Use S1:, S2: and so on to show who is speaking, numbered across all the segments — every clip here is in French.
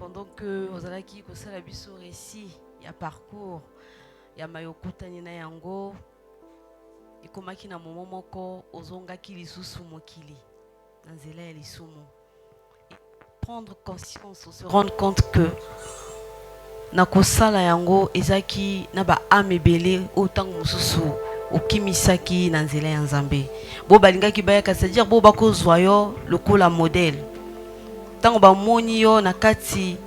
S1: pendant que ozalaki kosala biso récit ya parcours ya mayokutani na yango ekomaki na moment moko ozongaki lisusu mokili na nzela ya lisumu. Prendre conscience, se rendre compte que na kosala yango ezaki na ba ame belé autant mosusu okimisaki na nzela ya Nzambe. Bo balingaki bayaka, c'est-à-dire bo bakozwa yo lokola modèle. Tango ba moni yo na kati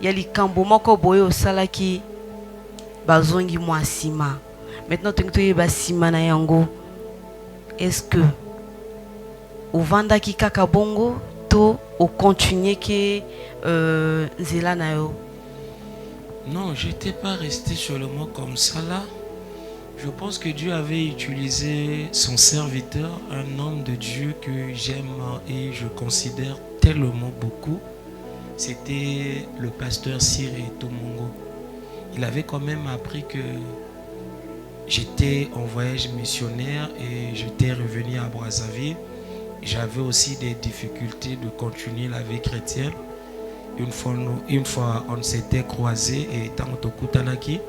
S1: ya likambo moko boye osalaki bazongi mwa sima. Maintenant tengi ba sima na yango. Est-ce que ovandaki kaka bongo to o continuer ke nzela na yo?
S2: Non, j'étais pas resté seulement comme ça là. Je pense que Dieu avait utilisé son serviteur, un homme de Dieu que j'aime et je considère tellement beaucoup. C'était le pasteur Cyril Tomongo. Il avait quand même appris que j'étais en voyage missionnaire et j'étais revenu à Brazzaville. J'avais aussi des difficultés de continuer la vie chrétienne. Une fois on s'était croisés et tant tokutanaki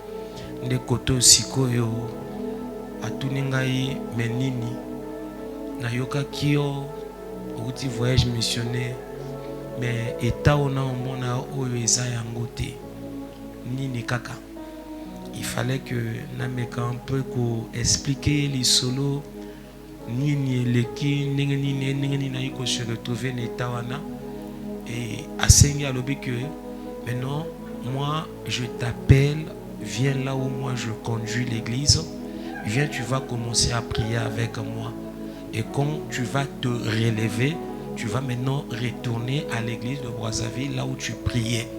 S2: nde koto sikoyo atuningai menini nayoka kio outi voyage missionnaire mais eta ona omona oyo eza yango te nini kaka. Il fallait que nameka un peu ko expliquer les solos nini eleki ndenge nini na yiko se retrouver na eta wana. Et à Seigneur alobi que maintenant moi je t'appelle, viens là où moi je conduis l'église, viens, tu vas commencer à prier avec moi et quand tu vas te relever, tu vas maintenant retourner à l'église de Brazzaville là où tu priais.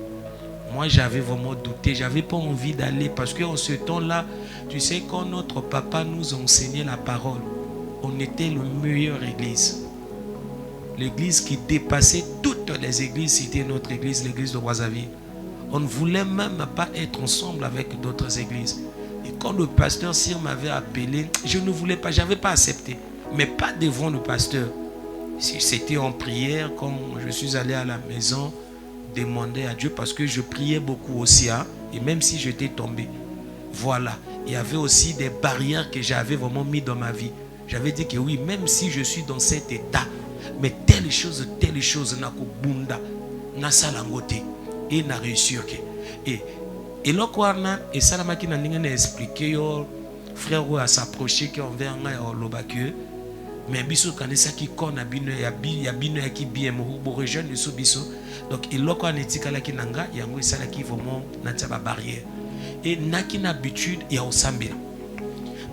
S2: Moi j'avais vraiment douté, j'avais pas envie d'aller parce que en ce temps-là, tu sais, quand notre papa nous enseignait la parole, on était le meilleur église. L'église qui dépassait toutes les églises, c'était notre église, l'église de Brazzaville. On ne voulait même pas être ensemble avec d'autres églises. Et quand le pasteur Cyr m'avait appelé, je ne voulais pas, je n'avais pas accepté. Mais pas devant le pasteur. C'était en prière, quand je suis allé à la maison, demander à Dieu, parce que je priais beaucoup aussi, hein, et même si j'étais tombé. Voilà. Il y avait aussi des barrières que j'avais vraiment mis dans ma vie. J'avais dit que oui, même si je suis dans cet état, mais telle chose na ko bunda na salangote et na réussir et lokwana et salamaki na ndenge na expliquer yo frère ou à s'approcher qui envers nga ya lobaki mais biso kanisa ki kona bino ya bino ya ki bien mo bo rejoindre biso biso donc et lokwana etikala ki nanga yango esala ki vraiment na taba barrière et naki na habitude ya osambela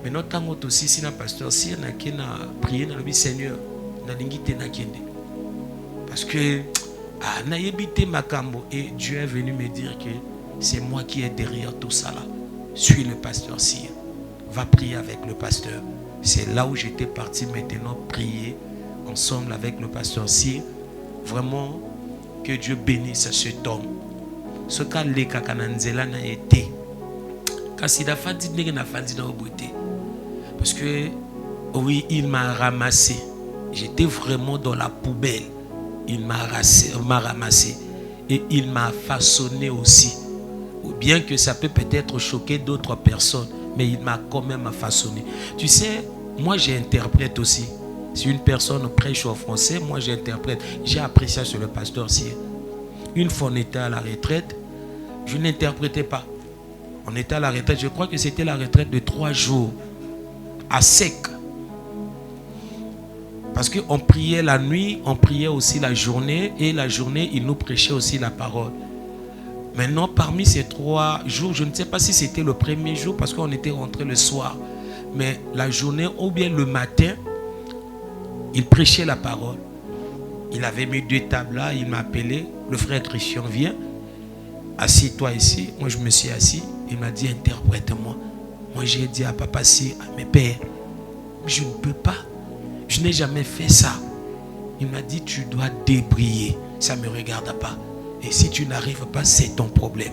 S2: mais notre tango aussi si na pasteur si na ki na prier na le Seigneur parce que naïbité makambo et Dieu est venu me dire que c'est moi qui est derrière tout ça là. Suis le pasteur Cyr, va prier avec le pasteur. C'est là où j'étais parti maintenant prier ensemble avec le pasteur Cyr. Vraiment que Dieu bénisse cet homme. Ce cas les kakananzela na été kasida fandi ndenge na fandi na oboté parce que oui il m'a ramassé. J'étais vraiment dans la poubelle. Il m'a ramassé et il m'a façonné aussi. Ou bien que ça peut peut-être choquer d'autres personnes, mais il m'a quand même façonné. Tu sais, moi j'interprète aussi. Si une personne prêche en français, moi j'interprète. J'ai appris ça sur le pasteur Cyr. Une fois on était à la retraite, je n'interprétais pas. On était à la retraite, je crois que c'était la retraite de 3 jours, à sec. Parce qu'on priait la nuit, on priait aussi la journée, et la journée, il nous prêchait aussi la parole. Maintenant, parmi ces 3 jours, je ne sais pas si c'était le premier jour, parce qu'on était rentré le soir, mais la journée ou bien le matin, il prêchait la parole. Il avait mis 2 tables là, il m'a appelé, le frère Christian vient, assis-toi ici. Moi, je me suis assis, il m'a dit, interprète-moi. Moi, j'ai dit à papa, si, à mes pères, je ne peux pas. Je n'ai jamais fait ça. Il m'a dit, tu dois débriller. Ça ne me regarde pas. Et si tu n'arrives pas, c'est ton problème.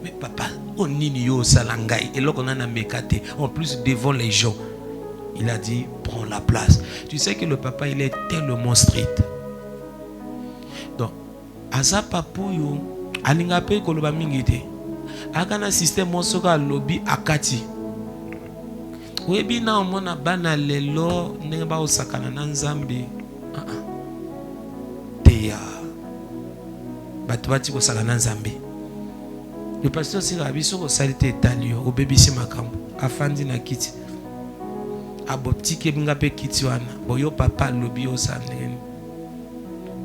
S2: Mais papa, on n'y au salangay. Et là, on a un mécaté. En plus, devant les gens. Il a dit, prends la place. Tu sais que le papa, il est tellement strict. Donc, Aza Papouyo, alinga pe koloba mingi te akana système mosoka lobby akati webi na omona bana lelo ndenge ba osakana na nzambe teya bato bati kosaka na nzambe. Le pasteur sira biso ko salite talio obebisi makambo afandi na kiti aboptike binga pe kiti wana boyo papa lobi osandeni.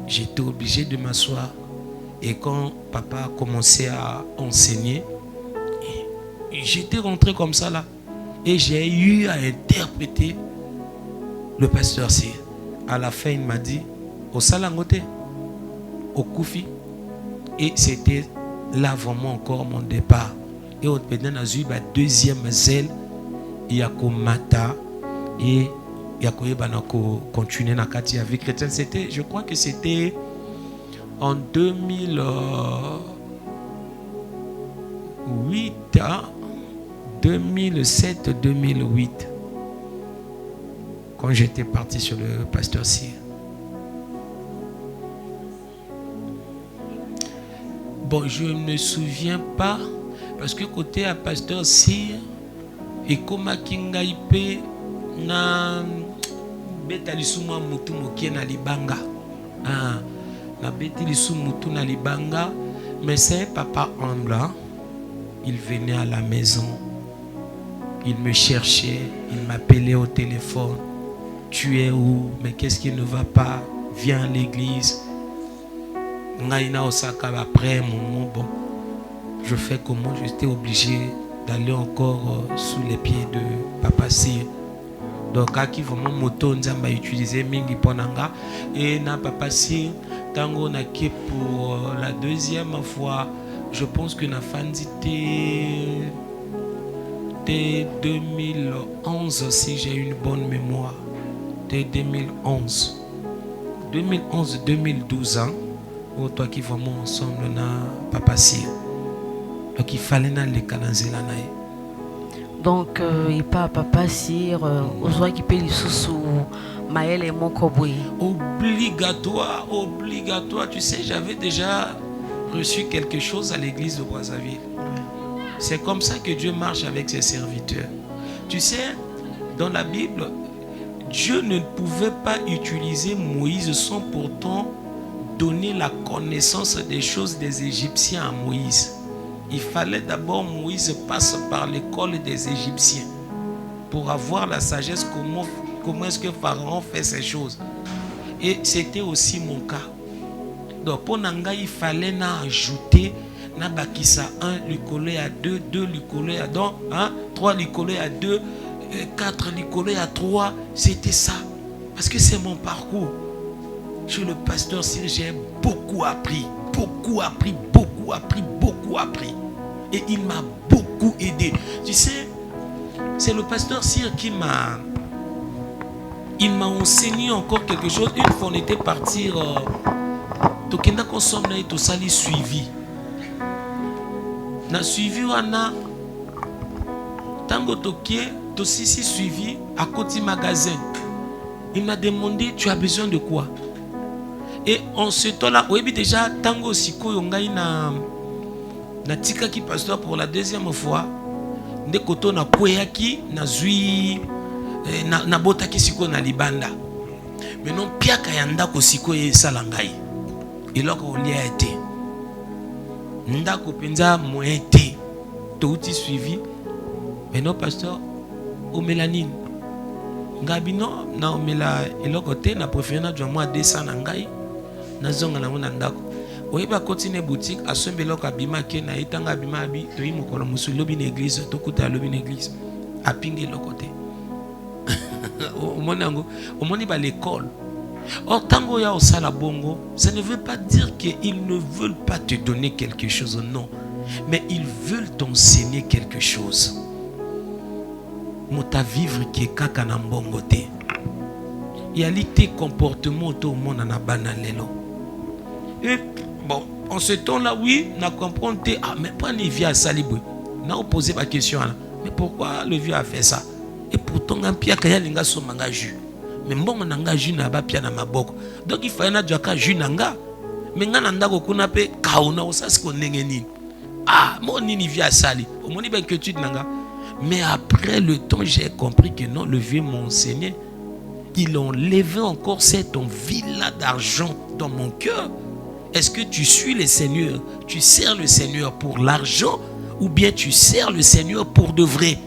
S2: J'étais obligé de m'asseoir et quand papa a commencé à enseigner, j'étais rentré comme ça là et j'ai eu à interpréter le pasteur Cyr. À la fin il m'a dit au salangote au koufi et c'était là vraiment encore mon départ. Et au pédant a eu ma deuxième zèle il y a komata et il y a continuer na kati avec chrétien. C'était, je crois que c'était en 2008 2007-2008 quand j'étais parti sur le pasteur Cyr. Bon, je ne me souviens pas parce que côté à pasteur Cyr et comme Kingaipe na beta lisuma mutu mokie na libanga na beti lisu mutu na libanga, mais c'est papa humble. Il venait à la maison, il me cherchait, il m'appelait au téléphone. Tu es où? Mais qu'est-ce qui ne va pas? Viens à l'église. Ngaina Osaka après mon bon, je fais comment? J'étais obligé d'aller encore sous les pieds de papa Cyr. Donc à qui vraiment moto nzamba utiliser mingi ponanga et na papa Cyr tango na qui pour la deuxième fois, je pense que na fandi dès 2011 si j'ai une bonne mémoire, dès 2011 2012 ans ou toi qui vraiment ensemble na papa Cyr. Donc il fallait na les canazela nae.
S1: Donc il pas papa Cyr aux oies qui paient les sous Maël et mon cowboy.
S2: Obligatoire. Tu sais, j'avais déjà reçu quelque chose à l'église de Brazzaville. C'est comme ça que Dieu marche avec ses serviteurs. Tu sais, dans la Bible, Dieu ne pouvait pas utiliser Moïse sans pourtant donner la connaissance des choses des Égyptiens à Moïse. Il fallait d'abord Moïse passe par l'école des Égyptiens pour avoir la sagesse comment est-ce que Pharaon fait ces choses. Et c'était aussi mon cas. Donc pour Nanga, il fallait ajouter Nabakisa 1 lui coller à 2, 2 lui coller à 2, 3 lui coller à 2, 4 lui coller à 3. C'était ça. Parce que c'est mon parcours. Chez le pasteur Cyr, j'ai beaucoup appris. Et il m'a beaucoup aidé. Tu sais, c'est le pasteur Cyr qui m'a enseigné encore quelque chose. Une fois on était parti tokenda kosomna et tosali suivi. Na suivi wana tango tokie tosisi suivi à côté magasin. Il m'a demandé tu as besoin de quoi? Et en ce temps-là, oui déjà tango siko yongai na tika ki pasteur pour la deuxième fois. Nde koto na kweyaki na zui na botaki siko na libanda. Mais non piaka ya ndako siko ye salangai. Eloko olia été. Ndako penza moete. Touti suivi. Mais non pasteur au mélanine. Ngabino na omela eloko te na préféré na jwa 200 na ngai. Na zonga na mona ndako. Oyeba continue boutique asombeloko abima ke na etanga abima abi toyi mokolo musu lobi na église tokuta lobi na église apingi lokote. Omoni ba l'école. Or tango ya osala bongo, ça ne veut pas dire qu'ils ne veulent pas te donner quelque chose, non, mais ils veulent t'enseigner quelque chose. Mota vivre qui est kaka na mbongo te. Yalité comportement to mona na banalelo. Et bon, en ce temps-là, oui, on a compris, mais pas le vieux à Salibou. On a posé ma question, mais pourquoi le vieux a fait ça? Et pourtant, un pia kaya linga so manga jus. Mais bon, on a jus na ba pia na maboko. Donc il fallait na jaka jus nanga. Mais nga nanda ko kuna pe kauna osasi ko ndenge nini. Ah, mon nini via sali. Au moins ben inquiétude nanga. Mais après le temps, j'ai compris que non, le vieux m'enseignait. Il enlevait encore cette envie-là d'argent dans mon cœur. Est-ce que tu suis le Seigneur? Tu sers le Seigneur pour l'argent ou bien tu sers le Seigneur pour de vrai?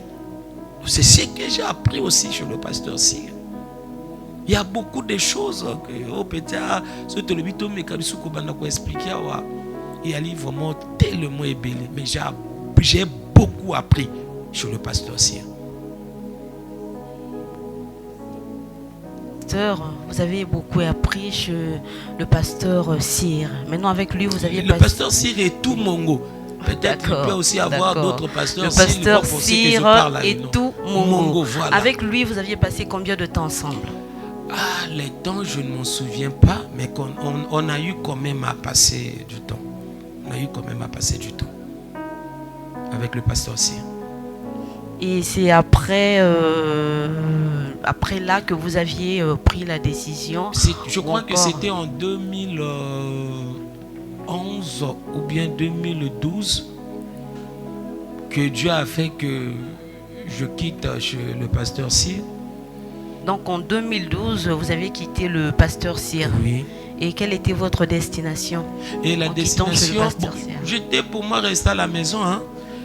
S2: C'est ce que j'ai appris aussi chez le pasteur Cyr. Il y a beaucoup de choses que oh peut-être ce que le bito me kabisu ko banda ko expliquer wa. Il y a vraiment tellement ébélé, mais j'ai beaucoup appris chez le pasteur Cyr.
S1: Vous avez beaucoup appris chez le pasteur Cyr. Maintenant avec lui vous aviez
S2: le pasteur Cyr est tout Mongo. Peut-être qu'il peut aussi avoir d'autres pasteurs.
S1: Le pasteur Cyr et tout Mongo. Voilà. Avec lui, vous aviez passé combien de temps ensemble?
S2: Ah, les temps, je ne m'en souviens pas, mais on a eu quand même à passer du temps. On a eu quand même à passer du temps avec le pasteur Cyr.
S1: Et c'est après là que vous aviez pris la décision.
S2: Je crois que c'était en 2011 ou bien 2012 que Dieu a fait que je quitte chez le pasteur Cyr.
S1: Donc en 2012, vous avez quitté le pasteur Cyr.
S2: Oui.
S1: Et quelle était votre destination?
S2: Et la destination, bon, j'étais pour moi rester à la maison. Hein.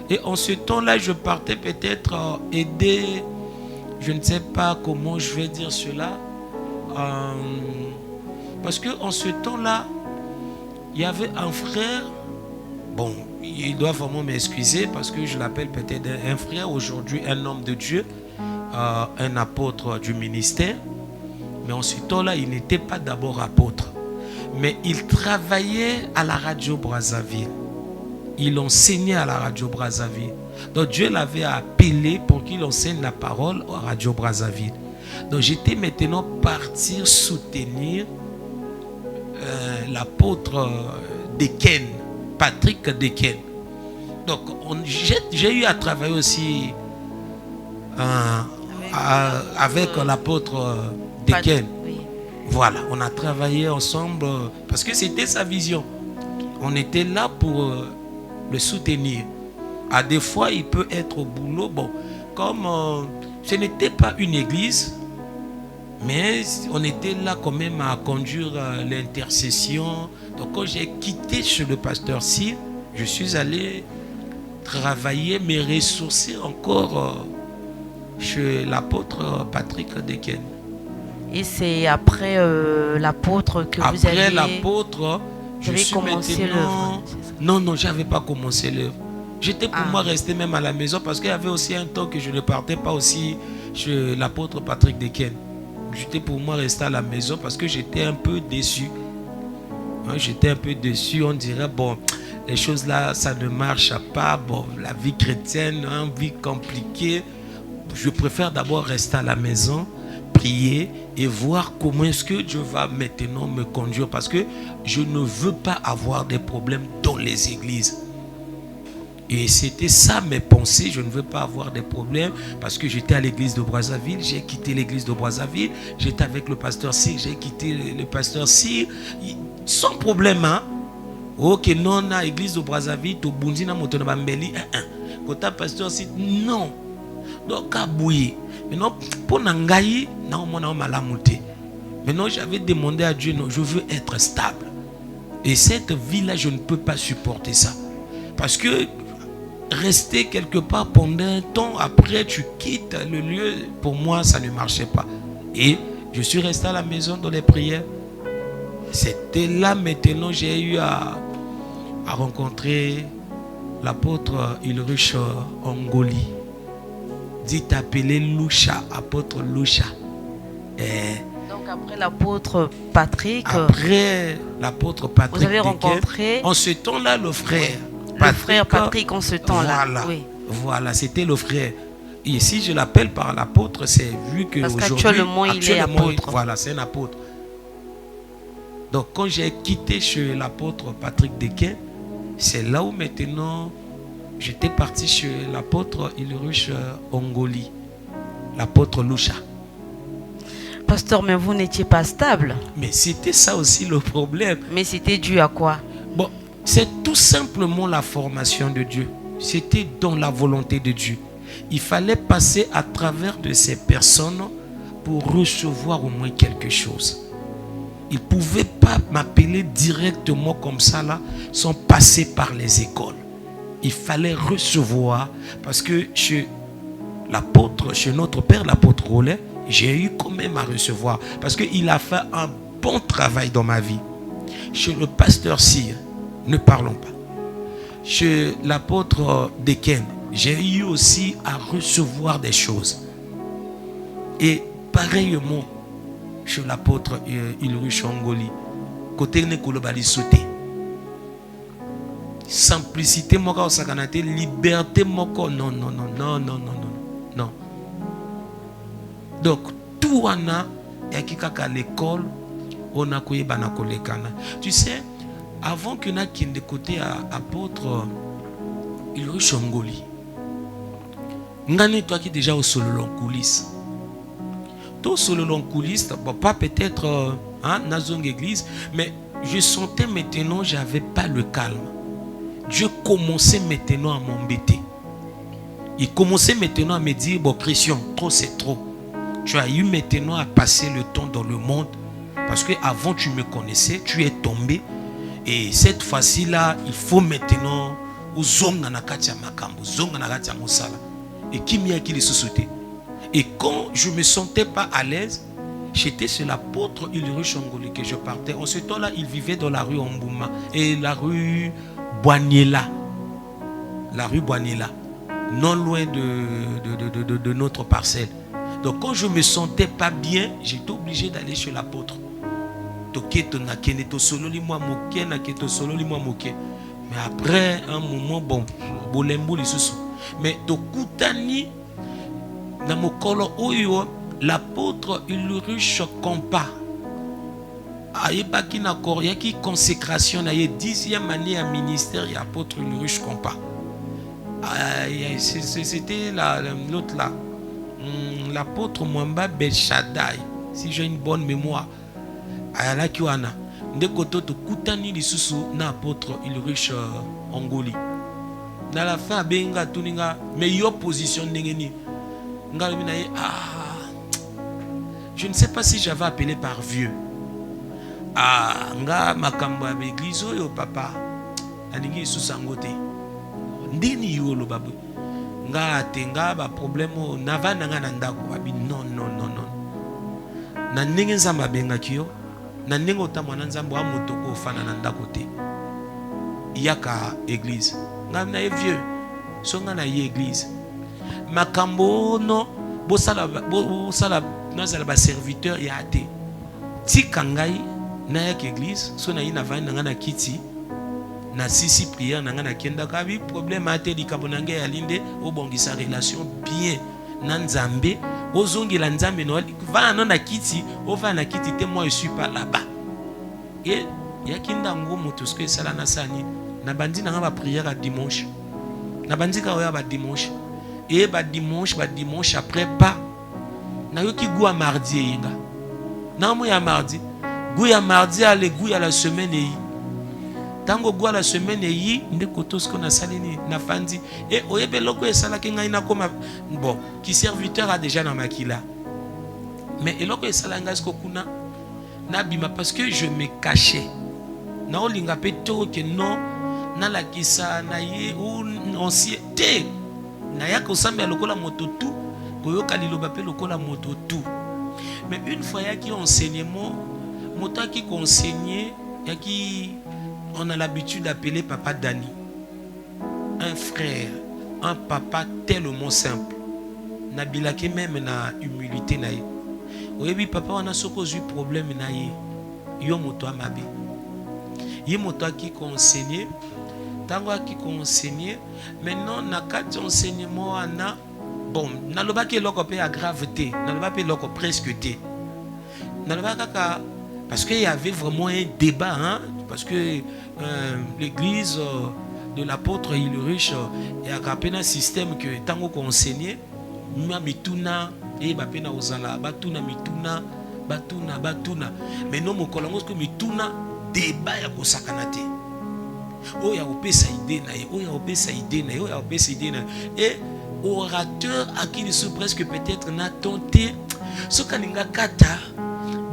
S2: Et en ce temps-là, je partais peut-être aider, je ne sais pas comment je vais dire cela. Parce qu'en ce temps-là, il y avait un frère, bon, il doit vraiment m'excuser parce que je l'appelle peut-être un frère, aujourd'hui un homme de Dieu, un apôtre du ministère. Mais en ce temps-là, il n'était pas d'abord apôtre. Mais il travaillait à la radio Brazzaville. Il enseignait à la radio Brazzaville. Donc Dieu l'avait appelé pour qu'il enseigne la parole à radio Brazzaville. Donc j'étais maintenant parti soutenir l'apôtre Deken, Patrick Deken. Donc j'ai eu à travailler aussi avec l'apôtre Deken.
S1: Oui.
S2: Voilà, on a travaillé ensemble parce que c'était sa vision. On était là pour le soutenir. À des fois, il peut être au boulot. Bon, comme ce n'était pas une église, mais on était là quand même à conduire l'intercession. Donc quand j'ai quitté chez le pasteur Cyr, je suis allé travailler, me ressourcer encore chez l'apôtre Patrick Deken.
S1: Et c'est après l'apôtre que vous avez...
S2: Après l'apôtre, je suis
S1: commencé l'œuvre.
S2: Non, je n'avais pas commencé l'œuvre. J'étais pour moi rester même à la maison parce qu'il y avait aussi un temps que je ne partais pas aussi chez l'apôtre Patrick Deken. J'étais pour moi rester à la maison parce que j'étais un peu déçu. J'étais un peu déçu. On dirait, bon, les choses là, ça ne marche pas. Bon, la vie chrétienne, une vie compliquée. Je préfère d'abord rester à la maison, prier et voir comment est-ce que Dieu va maintenant me conduire. Parce que je ne veux pas avoir des problèmes dans les églises. Et c'était ça mes pensées. Je ne veux pas avoir des problèmes parce que j'étais à l'église de Brazzaville. J'ai quitté l'église de Brazzaville. J'étais avec le pasteur Cyr. J'ai quitté le pasteur Cyr. Sans problème. Hein? Ok, non, na église de Brazzaville. To bundi na moto na bambeli. Kota pasteur Cyr. Non. Donc, à bouillir. Maintenant, pour Nangaï, maintenant, j'avais demandé à Dieu, non, je veux être stable. Et cette vie-là, je ne peux pas supporter ça. Parce que rester quelque part pendant un temps, après tu quittes le lieu, pour moi, ça ne marchait pas. Et je suis resté à la maison dans les prières. C'était là maintenant, j'ai eu à rencontrer l'apôtre Ulrich Ongoli. Dit appelé Loucha, apôtre Loucha.
S1: Donc après l'apôtre Patrick.
S2: Après l'apôtre Patrick.
S1: Vous avez rencontré.
S2: En ce temps-là, le frère.
S1: Le frère Patrick en ce temps-là.
S2: Voilà,
S1: oui.
S2: Voilà, c'était le frère. Et si je l'appelle par l'apôtre, c'est vu que
S1: parce
S2: aujourd'hui,
S1: qu'actuellement il est apôtre.
S2: Voilà, c'est un apôtre. Donc quand j'ai quitté chez l'apôtre Patrick Deken, c'est là où maintenant j'étais parti chez l'apôtre Ulrich Ongoli, l'apôtre Loucha.
S1: Pasteur, mais vous n'étiez pas stable.
S2: Mais c'était ça aussi le problème.
S1: Mais c'était dû à quoi?
S2: Bon, c'est tout simplement la formation de Dieu. C'était dans la volonté de Dieu. Il fallait passer à travers de ces personnes pour recevoir au moins quelque chose. Il ne pouvait pas m'appeler directement comme ça là, sans passer par les écoles. Il fallait recevoir, parce que chez l'apôtre, chez notre père, l'apôtre Rollet, j'ai eu quand même à recevoir, parce qu'il a fait un bon travail dans ma vie. Chez le pasteur Cyr, ne parlons pas. Chez l'apôtre Deken, j'ai eu aussi à recevoir des choses. Et pareillement, chez l'apôtre Ulrich Ngoli, côté Nekolobali sauté. Simplicité, moko sakanate, liberté, moko, non. Donc, tout on a, et qui à l'école, on a koye banakolekana. Tu sais, avant que n'a qu'un de côté à apôtre Ulrich Ngoli, ngane toi qui déjà au solo long coulisse. Tout solo long coulisse, pas peut-être dans une église, mais je sentais maintenant, j'avais pas le calme. Dieu commençait maintenant à m'embêter. Il commençait maintenant à me dire, bon, Christian, trop c'est trop. Tu as eu maintenant à passer le temps dans le monde. Parce que avant tu me connaissais, tu es tombé. Et cette fois-ci là, il faut maintenant et qui m'y a qui les sous-sauté. Et quand je ne me sentais pas à l'aise, j'étais sur l'apôtre Ulrich Ngoli que je partais. En ce temps-là, il vivait dans la rue Ombouma et la rue Boignela. La rue Boignela, non loin de notre parcelle. Donc quand je ne me sentais pas bien, j'étais obligé d'aller chez l'apôtre. Mais après un moment, bon, mais l'apôtre Ulrich Kompa a eu une consécration, il y a 10e année à ministère, il y a l'apôtre Ulrich Kompa. C'était l'autre là, l'apôtre Mwamba Belchadai, si j'ai une bonne mémoire. Ayala Kiwana, Ndekoto to Koutani Lisusu na apôtre Ulrich Ngoli. Dans la fin, Benga Tuninga, meilleure position Nengeni. Je ne sais pas si j'avais appelé par vieux. Nga Makamba Beglizo yo papa. Aningi Susangote. Ndini yo lo babu. Nga tenga ba problème nava nanga nandako abi non. Na ndenge nzamba benga kiyo. Na ndenge otamwana nzambo wa motoko ofana na ndako te. Yaka église. Nga na vieux. Songa na ye église. Makambo no bosala nazala ba serviteur ya ate. Tika ngai na yaka église, so na ina vana nga na kiti. Na sisi prière na nga na kenda ka bi problème ate likabonanga ya linde obongisa relation bien na nzambe. Ozongi la nzambe no va na kiti, o va na kiti te, moi je suis pas là-bas. Et ya kinda ngo moto ce que sala na sani na bandi na ba prière à dimanche. Na bandi ka oya ba dimanche. Et ba dimanche après pas. Na yo ki goût à mardi yinga. Na mo ya mardi. Goût ya mardi à le goût ya la semaine yi. Tango goût la semaine yi nde koto ce qu'on a salini na fandi. Et oyebe loko e sala ki ngai na koma bon, qui serviteur a déjà na makila. Mais eloko e sala ngai sko kuna na bima parce que je me cachais. Na olinga pe to que non na la kisa na ye ou ancienneté. Na ya ko sambe lokola moto tout. Koyoka liloba pe lokola moto tout. Mais une fois ya qui enseignement, moto qui enseignait, ya qui on a l'habitude d'appeler papa Dani. Un frère, un papa tellement simple. Nabilake même na humilité na ye. Oyebi papa on a supposé problème na ye. Yo moto amabe. Ye moto qui enseignait, tango qui enseignait, maintenant na quatre enseignements ana bon, na loba ke loko pe a gravité, na loba pe loko presque té. Na loba kaka parce qu'il y avait vraiment un débat hein, parce que l'église de l'apôtre Ulrich et a capé un système que tango qu'on enseignait, ma mituna et ba pena ozala, ba tuna mituna batuna. Mais non, mon colongo, que mituna débat ya kosakanate. Oh, ya opesa idée na ye, oh, ya opesa idée na ye, oh, ya opesa idée na ye. Et orateur à qui il sous presque peut-être n'a tenté ce kaninga kata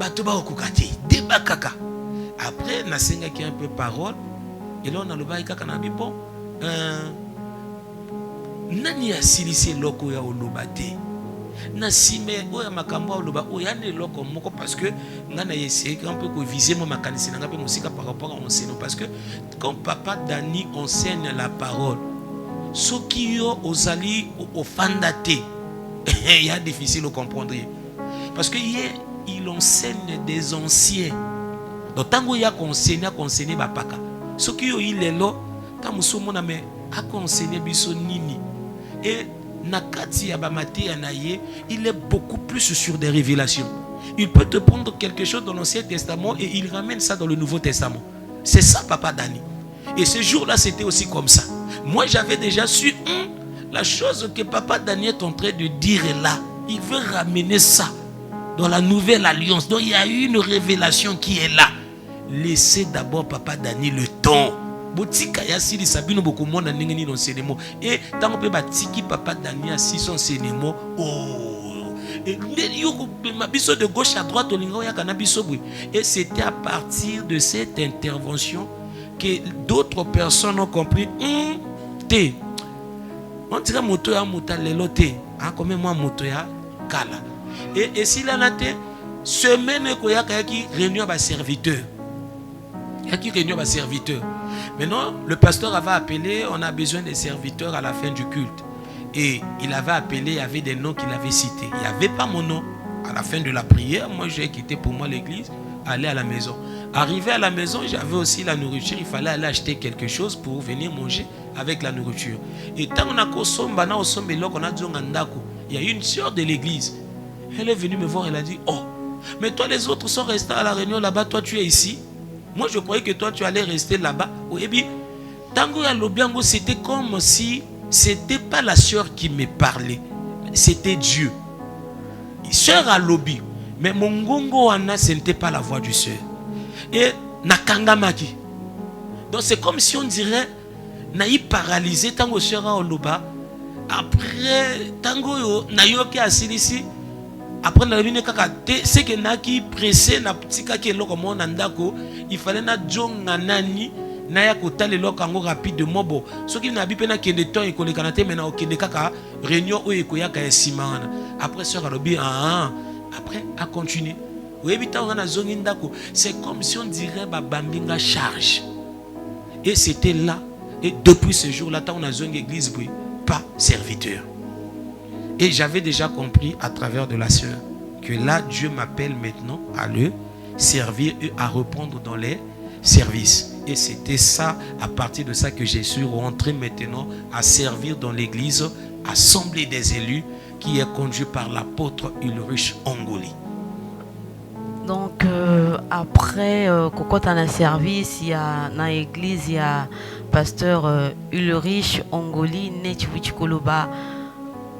S2: bato ba okukati débat kaka. Après na senga qui un peu parole et là on a le bail kaka na bibo nani asilisi loko ya olobate na sime oya makambo oloba oya ne loko moko parce que ngana essayer un peu ko viser mo makanisi nga pe musika par rapport à enseignant parce que quand papa Dani enseigne la parole ce qui yo ozali ofandate il y a difficile à comprendre parce que il enseigne des anciens donc tango ya conseiller ba paka ce qui yo il est là quand musomo na me a conseiller biso nini et nakati ya ba mate anaye il est beaucoup plus sur des révélations. Il peut te prendre quelque chose dans l'Ancien Testament et il ramène ça dans le Nouveau Testament. C'est ça papa Dani. Et ce jour-là c'était aussi comme ça. Moi j'avais déjà su la chose que papa Dani est en train de dire là. Il veut ramener ça dans la nouvelle alliance. Donc il y a une révélation qui est là. Laissez d'abord papa Dani le temps. Botika ya sili sabino beaucoup monde n'engeni l'enseignement. Et tant qu'on peut batiki papa Dani a 6 enseignements. Oh. Et de gauche à droite et c'était à partir de cette intervention que d'autres personnes ont compris. On dirait moto ya mota lelote. Comme moi moto ya kala. Et si là naté semaine ko ya ki réunion ba serviteur. Il y a qui réunion ba serviteur. Maintenant, le pasteur avait appelé, on a besoin des serviteurs à la fin du culte. Et il avait appelé, il y avait des noms qu'il avait cités. Il n'y avait pas mon nom. À la fin de la prière, moi j'ai quitté pour moi l'église, aller à la maison. Arrivé à la maison, j'avais aussi la nourriture. Il fallait aller acheter quelque chose pour venir manger avec la nourriture. Et tant qu'on a consommé, il y a une sœur de l'église. Elle est venue me voir, elle a dit, oh, mais toi les autres sont restés à la réunion là-bas, toi tu es ici. Moi, je croyais que toi, tu allais rester là-bas. Et puis, tango ya lobiango, c'était comme si c'était pas la sœur qui me parlait. C'était Dieu. Sœur à lobby. Mais mon gongo wana, ce n'était pas la voix du sœur. Et nakangamaki. Donc, c'est comme si on dirait, naï paralysé, tango sœur à oloba. Après, tango yo, nayoki asilisi. Après, c'est que naki pressé na ptika ke loko mon andako, il fallait na jonga nani na ya kotale loko ango rapidement bo. Ce qui na bi pena kende temps et ko le kanate mena o kende kaka réunion o ekoya ka simana. Après sœur alobi après a continuer. Oui bita on na zongi ndako, c'est comme si on dirait ba bambinga charge. Et c'était là et depuis ce jour-là on a zongi église oui, pas serviteur. Et j'avais déjà compris à travers de la sœur que là, Dieu m'appelle maintenant à le servir et à reprendre dans les services. Et c'était ça, à partir de ça que j'ai su rentrer maintenant à servir dans l'église Assemblée des élus qui est conduite par l'apôtre Ulrich Ongoli.
S1: Donc après quand on a service, il y a dans l'église, il y a pasteur Ulrich Ongoli Netwichi Koloba.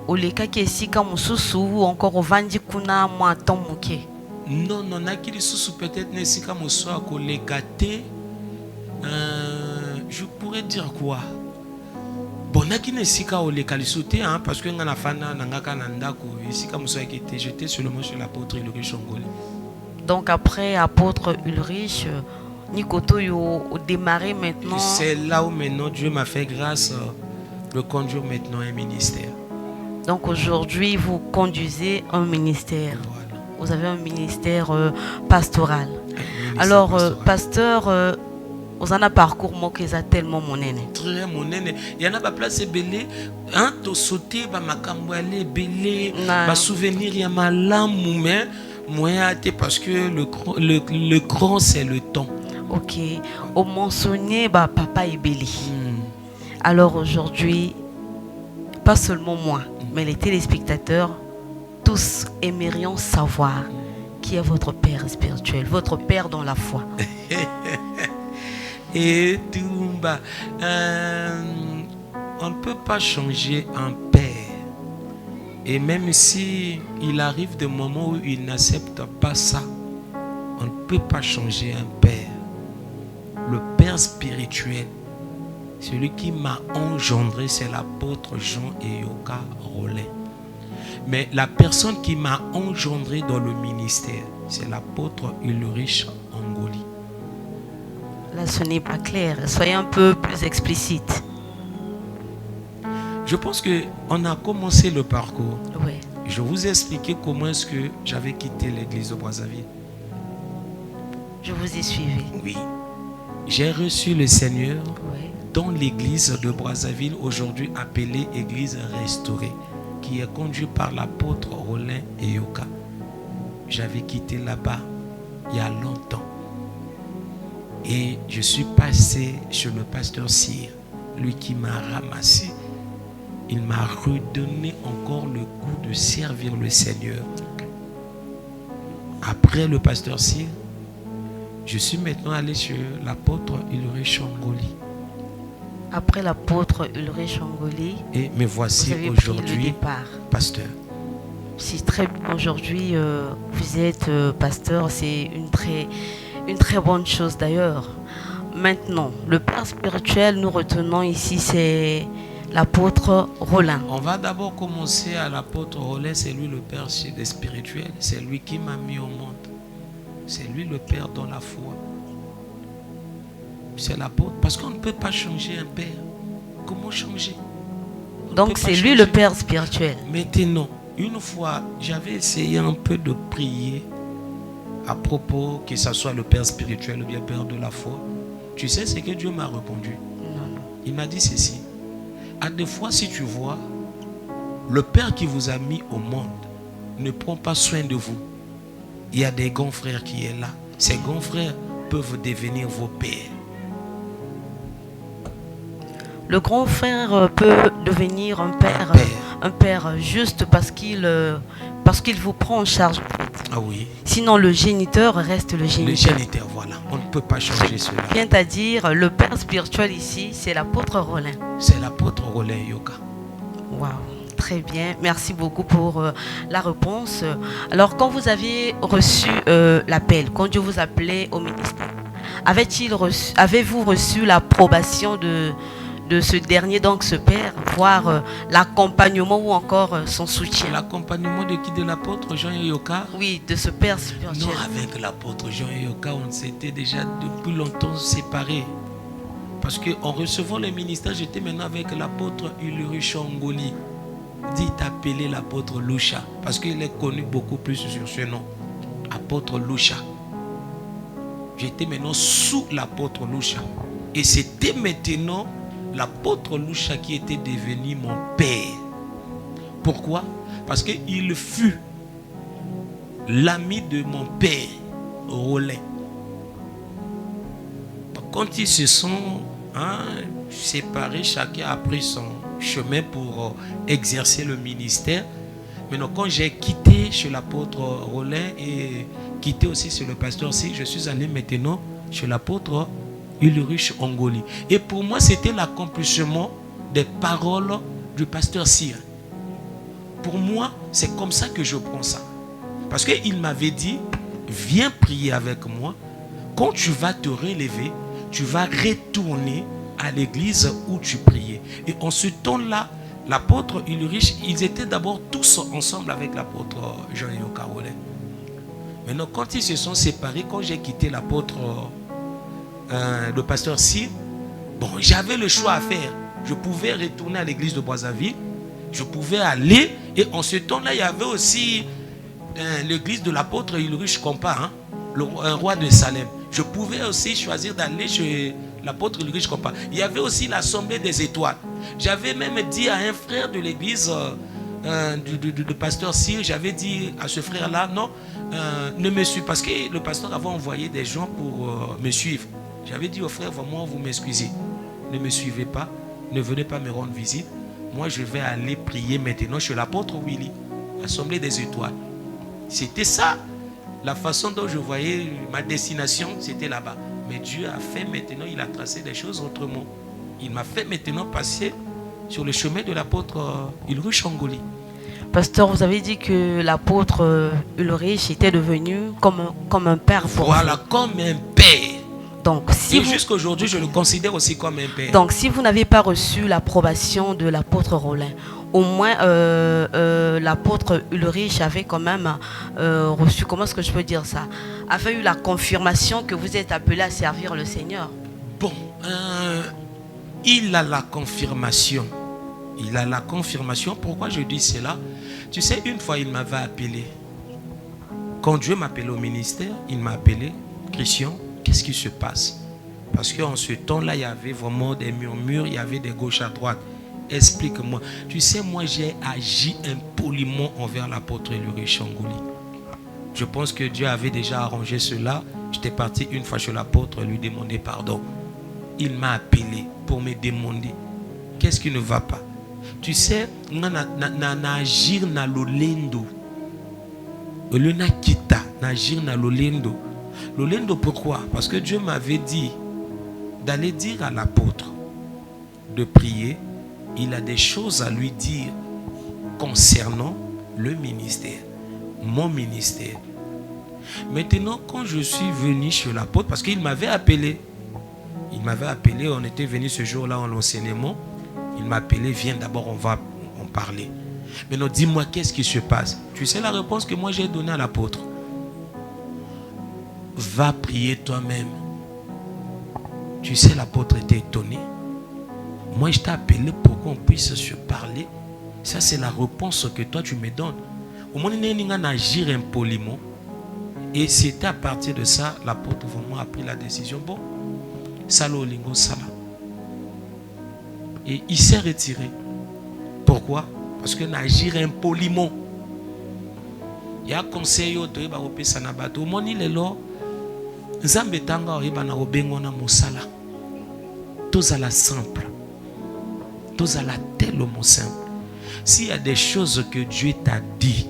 S1: Oleka ki esika mususu ou encore ovandi kuna mwa tomuke.
S2: Non, nakili susu peut-être nesika musu akoleka te. Je pourrais dire quoi? Bon, nakili nesika oleka lisute hein parce que ngana fana nangaka nandako esika musu akite j'étais seulement sur l'apôtre Ulrich Ongoli.
S1: Donc après apôtre Ulrich Nikoto yo démarré maintenant.
S2: C'est là où maintenant Dieu m'a fait grâce de conduire maintenant un ministère.
S1: Donc aujourd'hui, vous conduisez un ministère.
S2: Voilà.
S1: Vous avez un ministère pastoral. Alors, pasteur, vous en avez parcours mokéza tellement mon aîné.
S2: Très mon aîné. Il y en a pas place belé. Hein, to sauter, ba makambouale belé, ba souvenir ya malamu mais moyen parce que le grand c'est le temps.
S1: Ok. Au mentionné ba papa est belé. Alors aujourd'hui, pas seulement moi, mais les téléspectateurs, tous aimerions savoir qui est votre père spirituel, votre père dans la foi.
S2: Et Toumba, on ne peut pas changer un père Et même si il arrive des moments où il n'accepte pas ça, on ne peut pas changer un père. Le père spirituel, celui qui m'a engendré, c'est l'apôtre Jean Eyoka Rolin. Mais la personne qui m'a engendré dans le ministère, c'est l'apôtre Ulrich Angoli.
S1: Là, ce n'est pas clair. Soyez un peu plus explicite.
S2: Je pense qu'on a commencé le parcours.
S1: Oui.
S2: Je vous ai expliqué comment est-ce que j'avais quitté l'église de Brazzaville.
S1: Je vous ai suivi.
S2: Oui. J'ai reçu le Seigneur
S1: Oui.
S2: dans l'église de Brazzaville, aujourd'hui appelée église restaurée, qui est conduite par l'apôtre Rolin Eyoka. J'avais quitté là-bas il y a longtemps. Et je suis passé chez le pasteur Cyr, lui qui m'a ramassé. Il m'a redonné encore le goût de servir le Seigneur. Après le pasteur Cyr, je suis maintenant allé chez l'apôtre Ulrich Angoli.
S1: Après l'apôtre Ulrich Angoli,
S2: Et me voici
S1: vous avez pris le
S2: aujourd'hui
S1: départ.
S2: pasteur.
S1: Si très bien aujourd'hui, vous êtes pasteur, c'est une très bonne chose d'ailleurs. Maintenant, le père spirituel, nous retenons ici, c'est l'apôtre Rolin.
S2: On va d'abord commencer à l'apôtre Rolin, c'est lui le père spirituel, c'est lui qui m'a mis au monde. C'est lui le père dans la foi. C'est l'apôtre, parce qu'on ne peut pas changer un père. Comment changer?
S1: Donc c'est lui le père spirituel.
S2: Maintenant, une fois, j'avais essayé un peu de prier à propos que ce soit le père spirituel ou bien le père de la foi. Tu sais ce que Dieu m'a répondu?
S1: Non.
S2: Il m'a dit ceci. À des fois, si tu vois, le père qui vous a mis au monde ne prend pas soin de vous. Il y a des grands frères qui sont là. Ces grands frères peuvent devenir vos pères.
S1: Le grand frère peut devenir un père juste parce qu'il vous prend en charge.
S2: Ah oui.
S1: Sinon, le géniteur reste le géniteur.
S2: Le géniteur, voilà. On ne peut pas changer cela.
S1: Vient à dire, le père spirituel ici, c'est l'apôtre Rolin.
S2: C'est l'apôtre Rolin Eyoka.
S1: Waouh, très bien. Merci beaucoup pour la réponse. Alors, quand vous avez reçu l'appel, quand Dieu vous appelait au ministère, avez-vous reçu l'approbation de ce dernier, donc ce père, voire l'accompagnement ou encore son soutien?
S2: L'accompagnement de qui? De l'apôtre Jean Eyoka?
S1: Oui, de ce père spirituel.
S2: Non, avec l'apôtre Jean Eyoka, on s'était déjà depuis longtemps séparés. Parce qu'en recevant le ministère, j'étais maintenant avec l'apôtre Ulrich Angoli, dit appeler l'apôtre Loucha, parce qu'il est connu beaucoup plus sur ce nom, apôtre Loucha. J'étais maintenant sous l'apôtre Loucha. Et c'était maintenant l'apôtre Loucha qui était devenu mon père. Pourquoi? Parce qu'il fut l'ami de mon père, Rolin. Quand ils se sont séparés, chacun a pris son chemin pour exercer le ministère. Maintenant, quand j'ai quitté chez l'apôtre Rolin et quitté aussi chez le pasteur Si, je suis allé maintenant chez l'apôtre Ulrich Angoli. Et pour moi, c'était l'accomplissement des paroles du pasteur Cyr. Pour moi, c'est comme ça que je prends ça. Parce qu'il m'avait dit, viens prier avec moi. Quand tu vas te relever, tu vas retourner à l'église où tu priais. Et en ce temps-là, l'apôtre Ulrich, ils étaient d'abord tous ensemble avec l'apôtre Jean Eyoka Rolin. Maintenant, quand ils se sont séparés, quand j'ai quitté l'apôtre le pasteur Cyr, bon, j'avais le choix à faire. Je pouvais retourner à l'église de Brazzaville, je pouvais aller, et en ce temps-là, il y avait aussi l'église de l'apôtre Ulrich Kompa, un roi de Salem. Je pouvais aussi choisir d'aller chez l'apôtre Ulrich Kompa. Il y avait aussi l'assemblée des étoiles. J'avais même dit à un frère de l'église du pasteur Cyr, j'avais dit à ce frère-là, non, ne me suis, parce que le pasteur avait envoyé des gens pour me suivre. J'avais dit au frère, vraiment, vous m'excusez. Ne me suivez pas, ne venez pas me rendre visite. Moi, je vais aller prier maintenant chez l'apôtre Willy, l'assemblée des étoiles. C'était ça, la façon dont je voyais ma destination, c'était là-bas. Mais Dieu a fait maintenant, il a tracé des choses autrement. Il m'a fait maintenant passer sur le chemin de l'apôtre Ulrich Angoli.
S1: Pasteur, vous avez dit que l'apôtre Ulrich était devenu comme un père pour
S2: Voilà,
S1: vous.
S2: comme un père.
S1: Donc, si
S2: Et
S1: vous,
S2: jusqu'à aujourd'hui, je le considère aussi comme un père.
S1: donc, si vous n'avez pas reçu l'approbation de l'apôtre Rollin, au moins l'apôtre Ulrich avait quand même reçu, comment est-ce que je peux dire ça, avait eu la confirmation que vous êtes appelé à servir le Seigneur.
S2: Bon, il a la confirmation. Il a la confirmation. Pourquoi je dis cela? Tu sais, une fois, il m'avait appelé. Quand Dieu m'appelait au ministère, il m'a appelé. Christian, qu'est-ce qui se passe? Parce qu'en ce temps-là, il y avait vraiment des murmures, il y avait des gauches à droite. Explique-moi. Tu sais, moi, j'ai agi impoliment envers l'apôtre Ulrich Ngoli. Je pense que Dieu avait déjà arrangé cela. J'étais parti une fois chez l'apôtre lui demander pardon. Il m'a appelé pour me demander qu'est-ce qui ne va pas. Tu sais, n'agir na lolendo. Le na kita, n'agir na lolendo. Lolendo pourquoi? Parce que Dieu m'avait dit d'aller dire à l'apôtre de prier. Il a des choses à lui dire concernant le ministère, mon ministère. Maintenant, quand je suis venu chez l'apôtre, parce qu'il m'avait appelé, on était venu ce jour-là en enseignement. Il m'a appelé, viens d'abord, on va en parler. Maintenant, dis-moi, qu'est-ce qui se passe? Tu sais la réponse que moi j'ai donnée à l'apôtre? Va prier toi-même. Tu sais, l'apôtre était étonné. Moi, je t'ai appelé pour qu'on puisse se parler. Ça, c'est la réponse que toi, tu me donnes. Au moins, on a agir impoliment. Et c'était à partir de ça, l'apôtre vraiment a pris la décision. Bon, Salo Lingo Sala. Et il s'est retiré. Pourquoi? Parce que n'agir impoliment. Il y a un conseil de Barope Sanabato. Mon il est là. Zambetanga Oribana Obengona Moussala. Tous à la simple. Tous à la tellement simple. S'il y a des choses que Dieu t'a dit,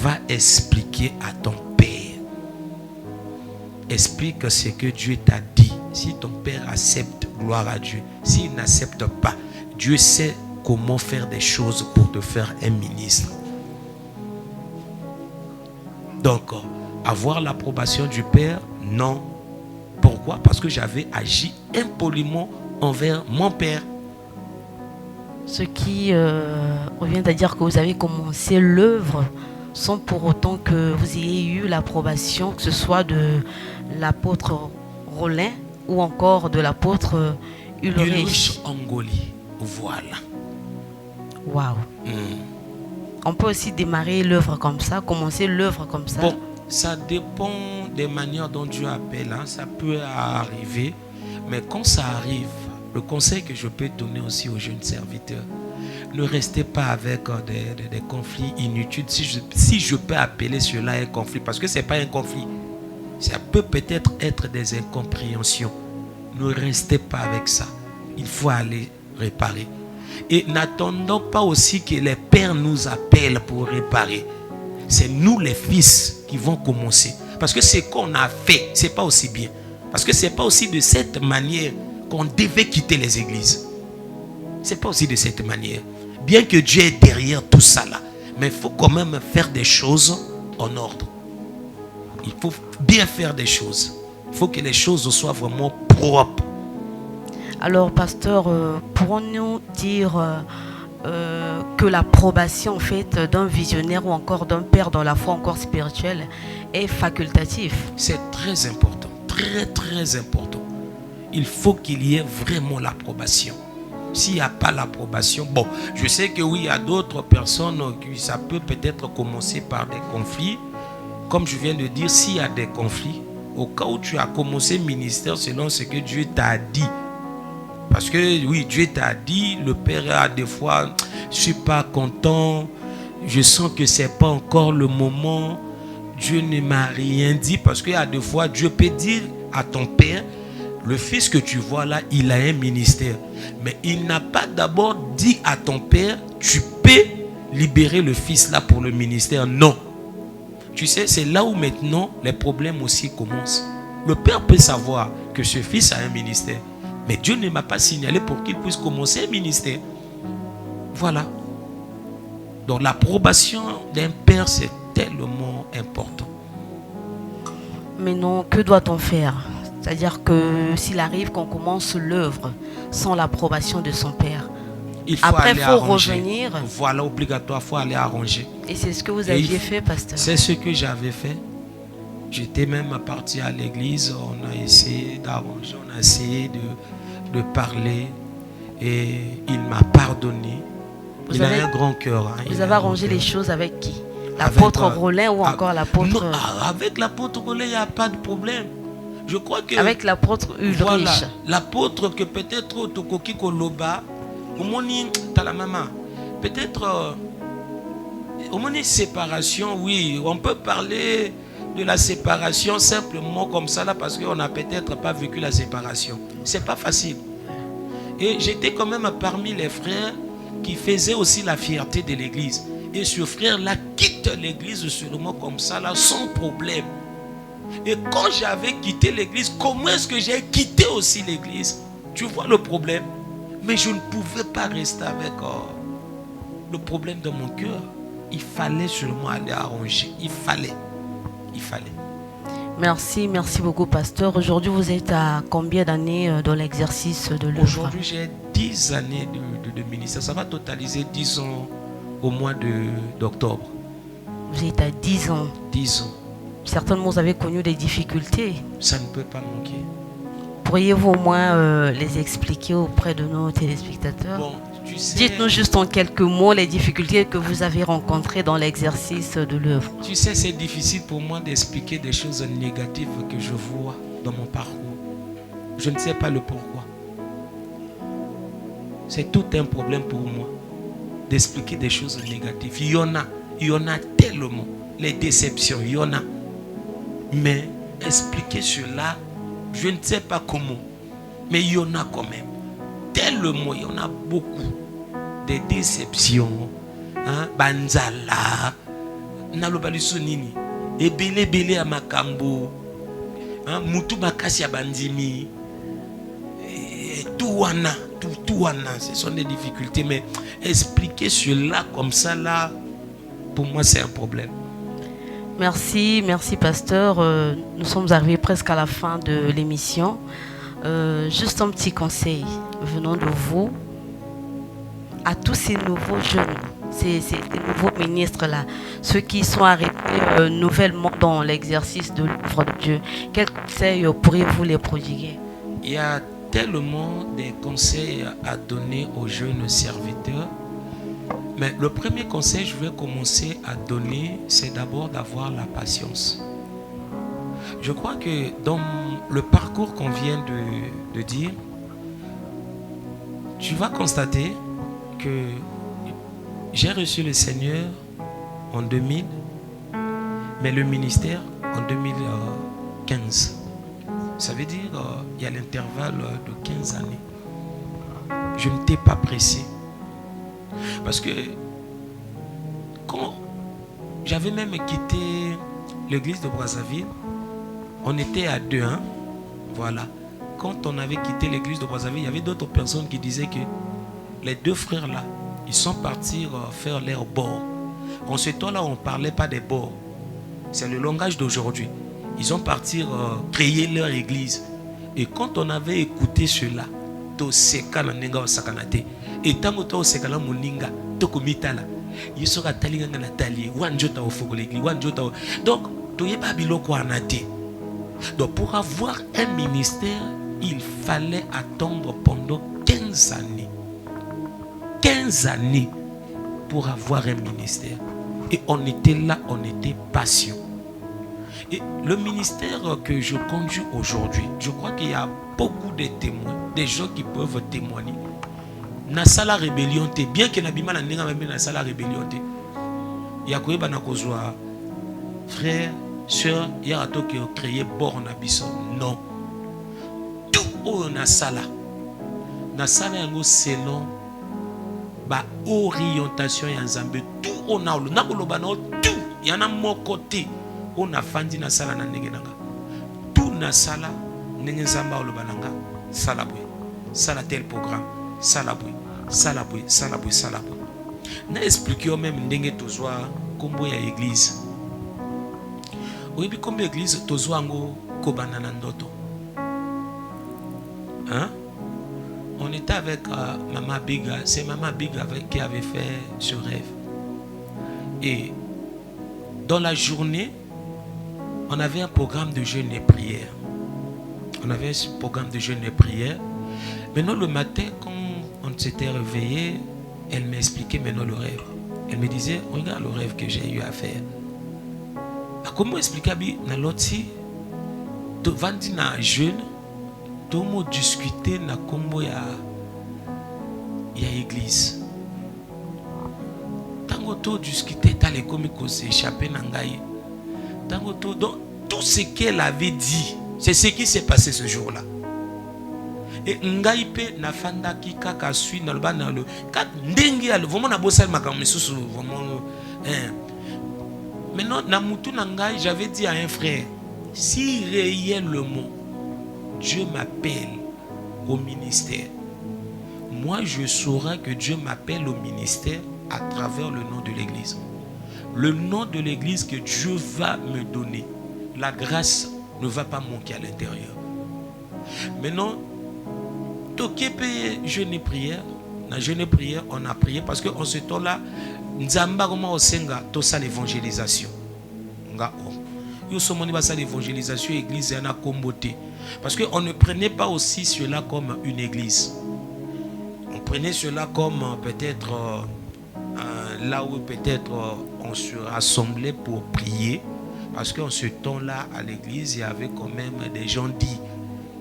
S2: va expliquer à ton père. Explique ce que Dieu t'a dit. Si ton père accepte, gloire à Dieu. S'il n'accepte pas, Dieu sait comment faire des choses pour te faire un ministre. Donc, avoir l'approbation du père, non. Pourquoi? Parce que j'avais agi impoliment envers mon père.
S1: Ce qui revient à dire que vous avez commencé l'œuvre sans pour autant que vous ayez eu l'approbation, que ce soit de l'apôtre Rollin ou encore de l'apôtre Ulrich
S2: Ngoli. Voilà.
S1: Waouh. On peut aussi démarrer l'œuvre comme ça, commencer l'œuvre comme ça.
S2: Bon, ça dépend des manières dont Dieu appelle. Hein. Ça peut arriver. Mais quand ça arrive, le conseil que je peux donner aussi aux jeunes serviteurs, ne restez pas avec des conflits inutiles. Si je peux appeler cela un conflit, parce que ce n'est pas un conflit. Ça peut peut-être être des incompréhensions. Ne restez pas avec ça. Il faut aller réparer. Et n'attendons pas aussi que les pères nous appellent pour réparer. C'est nous les fils qui vont commencer. Parce que ce qu'on a fait, ce n'est pas aussi bien. Parce que ce n'est pas aussi de cette manière qu'on devait quitter les églises. Ce n'est pas aussi de cette manière. Bien que Dieu est derrière tout ça là. Mais il faut quand même faire des choses en ordre. Il faut bien faire des choses. Il faut que les choses soient vraiment propres.
S1: Alors, pasteur, pourrons-nous dire que l'approbation en fait d'un visionnaire ou encore d'un père dans la foi encore spirituelle est facultatif?
S2: C'est très important, très très important. Il faut qu'il y ait vraiment l'approbation. S'il n'y a pas l'approbation, bon, je sais que oui, il y a d'autres personnes qui ça peut peut-être commencer par des conflits. Comme je viens de dire, s'il y a des conflits, au cas où tu as commencé le ministère selon ce que Dieu t'a dit. Parce que oui, Dieu t'a dit, le Père a des fois, je ne suis pas content, je sens que ce n'est pas encore le moment, Dieu ne m'a rien dit. Parce qu'il y a des fois, Dieu peut dire à ton Père, le fils que tu vois là, il a un ministère. Mais il n'a pas d'abord dit à ton Père, tu peux libérer le fils là pour le ministère. Non. Tu sais, c'est là où maintenant les problèmes aussi commencent. Le Père peut savoir que ce fils a un ministère. Mais Dieu ne m'a pas signalé pour qu'il puisse commencer un ministère. Voilà. Donc l'approbation d'un père, c'est tellement important.
S1: Mais non, que doit-on faire? C'est-à-dire que s'il arrive qu'on commence l'œuvre sans l'approbation de son père, après il faut revenir.
S2: Voilà, obligatoire, il faut aller arranger.
S1: Et c'est ce que vous aviez fait, pasteur?
S2: C'est ce que j'avais fait. J'étais même parti à l'église, on a essayé d'arranger, on a essayé de parler et il m'a pardonné. Il a un grand cœur. Hein,
S1: vous avez arrangé les choses avec qui? L'apôtre Rollin ou encore l'apôtre...
S2: Non, avec l'apôtre Rollin, il n'y a pas de problème. Je crois que...
S1: Avec l'apôtre Ulrich. Voilà,
S2: l'apôtre que peut-être Tokoki Koloba, au moni la maman, peut-être au moni séparation, oui, on peut parler de la séparation simplement comme ça là parce qu'on n'a peut-être pas vécu la séparation. C'est pas facile. Et j'étais quand même parmi les frères qui faisaient aussi la fierté de l'église. Et ce frère-là quitte l'église seulement comme ça là, sans problème. Et quand j'avais quitté l'église, comment est-ce que j'ai quitté aussi l'église? Tu vois le problème? Mais je ne pouvais pas rester avec le problème de mon cœur. Il fallait seulement aller arranger. Il fallait.
S1: Merci beaucoup, pasteur. Aujourd'hui, vous êtes à combien d'années dans l'exercice de l'œuvre?
S2: Aujourd'hui, j'ai 10 années de ministère. Ça va totaliser 10 ans au mois d'octobre.
S1: Vous êtes à 10 ans.
S2: 10 ans.
S1: Certainement, vous avez connu des difficultés.
S2: Ça ne peut pas manquer.
S1: Pourriez-vous au moins les expliquer auprès de nos téléspectateurs?
S2: Bon, tu sais,
S1: dites-nous juste en quelques mots les difficultés que vous avez rencontrées dans l'exercice de l'œuvre.
S2: Tu sais, c'est difficile pour moi d'expliquer des choses négatives que je vois dans mon parcours. Je ne sais pas le pourquoi. C'est tout un problème pour moi d'expliquer des choses négatives. Il y en a tellement. Les déceptions, il y en a. Mais expliquer cela, je ne sais pas comment. Mais il y en a quand même. Tellement, il y en a beaucoup. Des déceptions. Hein? Banzala. Nalobaliso nini. Ebele à Makambo. Mutu makasi ya bandimi. Tout wana. Ce sont des difficultés. Mais expliquer cela comme ça là, pour moi c'est un problème.
S1: Merci pasteur. Nous sommes arrivés presque à la fin de l'émission. Juste un petit conseil venant de vous à tous ces nouveaux jeunes, ces nouveaux ministres-là, ceux qui sont arrêtés nouvellement dans l'exercice de l'œuvre de Dieu. Quels conseils pourriez-vous les prodiguer?
S2: Il y a tellement de conseils à donner aux jeunes serviteurs. Mais le premier conseil que je vais commencer à donner, c'est d'abord d'avoir la patience. Je crois que dans le parcours qu'on vient de dire, tu vas constater que j'ai reçu le Seigneur en 2000, mais le ministère en 2015. Ça veut dire il y a l'intervalle de 15 années. Je ne t'ai pas pressé. Parce que quand j'avais même quitté l'église de Brazzaville, on était à 2, hein? Voilà. Quand on avait quitté l'église de Brazzaville, il y avait d'autres personnes qui disaient que les deux frères là, ils sont partis faire leur bord. En ce temps-là, on ne parlait pas des bords. C'est le langage d'aujourd'hui. Ils ont parti créer leur église. Et quand on avait écouté cela, et tant que tu as moninga, tokomitala, il sera talinga natali, wanjota au fogo l'église, wanjota. Donc, tu n'es pas biloko anate. Donc, pour avoir un ministère, il fallait attendre pendant 15 années. 15 années pour avoir un ministère. Et on était là, on était patient. Et le ministère que je conduis aujourd'hui, je crois qu'il y a beaucoup de témoins, des gens qui peuvent témoigner. Na sala rébellion, bien que Nabima n'a pas sala rébellion, il y a quoi banakozwa frère, sœur, il y a tout qui a créé borne abisso. Non. Tout au na sala yango selon ba orientation ya Nzambe. Tout on a le nakoloba na tout, il y en a mon côté. On a fandi na sala na ndenge nanga. Tout na sala ndenge Nzamba oloba nanga sala boy. Sala tel programme, sala boy, sala boy, sala boy, sala boy. Na expliqué même ndenge tozwa kombo ya église. Oui, puis comme l'église tozwa ngo kobana na ndoto. Hein? On était avec Maman Biga, c'est Maman Biga qui avait fait ce rêve. Et dans la journée, on avait un programme de jeûne et prière. On avait un programme de jeûne et prière. Maintenant, le matin, quand on s'était réveillé, elle m'expliquait maintenant le rêve. Elle me disait, regarde le rêve que j'ai eu à faire. Comment expliquer dans l'autre si tu vas dire na jeûne, tu vas discuter na combo ya église. Tango tu discuter, tu as les comiques s'échapper na ngai. Tango tu donc tout ce qu'elle avait dit, c'est ce qui s'est passé ce jour-là. Et ngai pe na fanda ki kaka sui na loba na le kat ndenge ya vraiment na bosal makambo misusu vraiment maintenant na mutu na ngai j'avais dit à un frère, si réellement Dieu m'appelle au ministère, moi je saurai que Dieu m'appelle au ministère à travers le nom de l'église. Le nom de l'église que Dieu va me donner, la grâce ne va pas manquer à l'intérieur. Maintenant, toké paye jeûne et prière. Dans jeûne et prière, on a prié parce que en ce temps-là, Nzamba comment au senga tout ça l'évangélisation. Nga o. Yo somoni ba ça l'évangélisation église yana komboté. Parce que on ne prenait pas aussi cela comme une église. On prenait cela comme peut-être là où peut-être on se rassemblait pour prier. Parce qu'en ce temps-là, à l'église, il y avait quand même des gens dits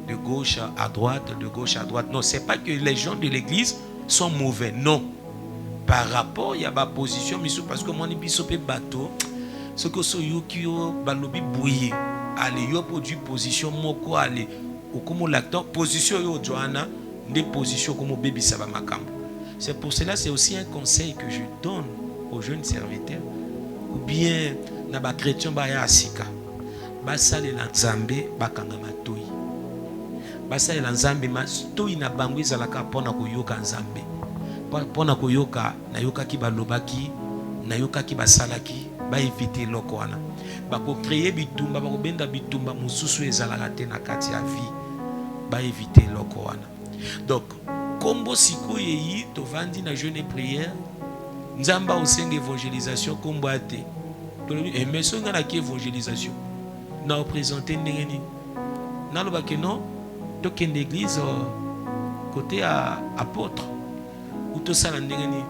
S2: de gauche à droite, de gauche à droite. Non, c'est pas que les gens de l'église sont mauvais, non. Par rapport, il y a ma position, parce que mon épisode bateau, ce que ce yokio balobi bouillé, allez yo produit position moko allez, ou comme l'acteur position yo Johanna, des positions comme baby saba makambo. C'est pour cela, c'est aussi un conseil que je donne aux jeunes serviteurs, ou bien na ba chrétien ba ya asika, ba sale la nzambe ba kangama toyi. Basa la nzambe masto ina bangu ezalaka pona koyoka nzambe pona koyoka na yoka ki balobaki na yoka ki basalaki ba éviter loko wana ba ko créer bitumba ba ko benda bitumba mususu ezalaka te na kati ya vie ba éviter loko wana. Donc kombo siko yeyi to vandi na jeûne et prière nzamba osenga évangélisation kombo ate to et mais songa na ki évangélisation na représenter ndengeni na lobaki non donc une église côté apôtre ou tout ça ndengeni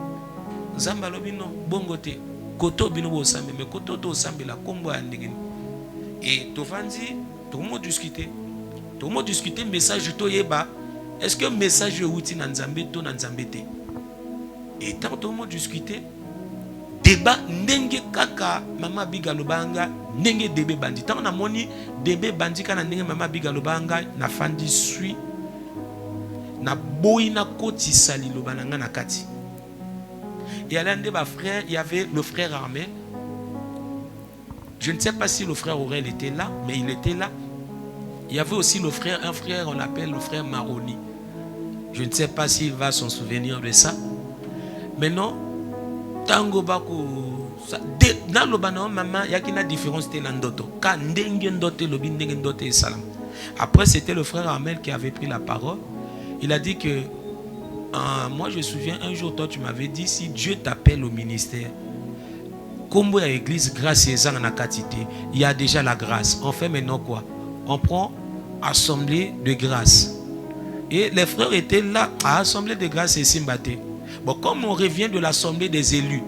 S2: nzamba lobi non bongo te koto bino bo sambe mais koto to sambe la kombo ya ndengeni et to vandi tout le monde discuter message to yeba est-ce que message outi na nzambe to na nzambe te et tant tout le monde discuter débat ndenge kaka Mama Biga lobanga ndenge debe bandi tant na moni debe bandi kana ndenge Mama Biga lobanga na fandi sui na boyi na koti sali lobananga na kati. Et à l'un de mes frères, il y avait le frère Armel. Je ne sais pas si le frère Aurel était là, mais il était là. Il y avait aussi le frère, un frère, on l'appelle le frère Maroni. Je ne sais pas s'il va s'en souvenir de ça. Mais non, tango bako dans le banon maman il y a une différence de l'andoto quand ndenge ndote lobi ndenge ndote salam. Après c'était le frère Armel qui avait pris la parole. Il a dit que moi je me souviens un jour toi tu m'avais dit si Dieu t'appelle au ministère comme à l'église grâce et en quantité il y a déjà la grâce. On fait maintenant quoi? On prend assemblée de grâce et les frères étaient là à assemblée de grâce et Simbaté. Bon, comme on revient de l'assemblée des élus,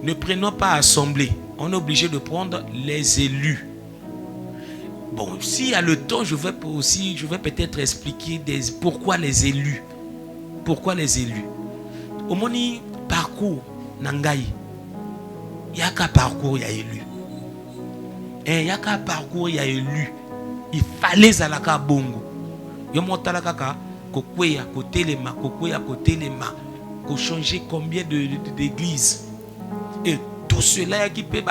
S2: ne prenons pas assemblée. On est obligé de prendre les élus. Bon, s'il y a le temps, je vais peut-être expliquer pourquoi les élus. Pourquoi les élus? Au moni parcours nangai, il y a qu'un parcours, il y a élu. Il y a qu'un parcours, il y a élu. Il fallait alaka bongo. Il y a mon talaka kokweya kotelema, kokweya kotelema. Changer combien d'églises et tout cela qui peut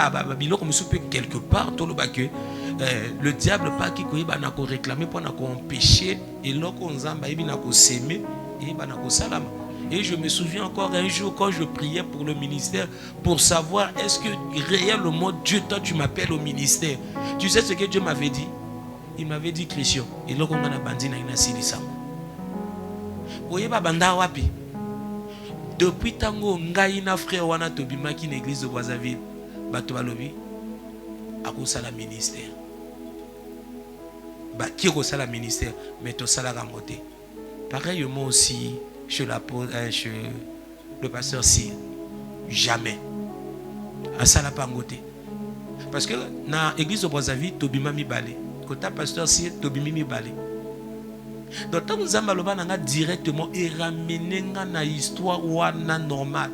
S2: quelque part tout le diable pas qui réclamer pour empêcher et là qu'on zamba et bien s'aimer et salam Et je me souviens encore un jour quand je priais pour le ministère, pour savoir est-ce que réellement Dieu, toi tu m'appelles au ministère. Tu sais ce que Dieu m'avait dit? Il m'avait dit, Christian, et là on a bandi na inasili sama. Oye ba banda wapi? Depuis tango ngai na frère wana tobimaki na église de Brazzaville, bato balobi akosala ministère. Ba ki akosala ministère, mais tosala rangote. Pareillement aussi chez le pasteur Cyr. Jamais. Asala pangote. Parce que dans l'église de Brazzaville, tobima mi balé. Quand le pasteur Cyr, tobimi mi balé. Donc, tant que nous avons directement et ramené na histoire wana normale,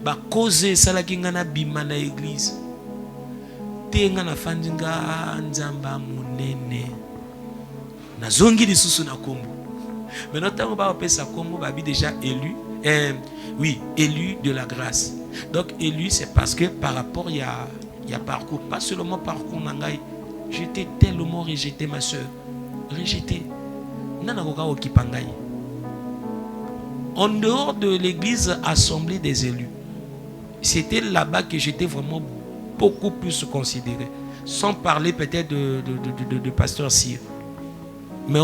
S2: ba cause ça la kinga na bima na église. Tenga na fandinga nzamba munene. Na zongi lisusu na kombo. Maintenant, tant que ba opesa kombo ba bi déjà élu, oui, élu de la grâce. Donc élu c'est parce que par rapport il y a parcours, pas seulement parcours nangai. J'étais tellement rejeté ma soeur, rejeté. En dehors de l'église assemblée des élus, c'était là-bas que j'étais vraiment beaucoup plus considéré. Sans parler peut-être de pasteur Cyr. Mais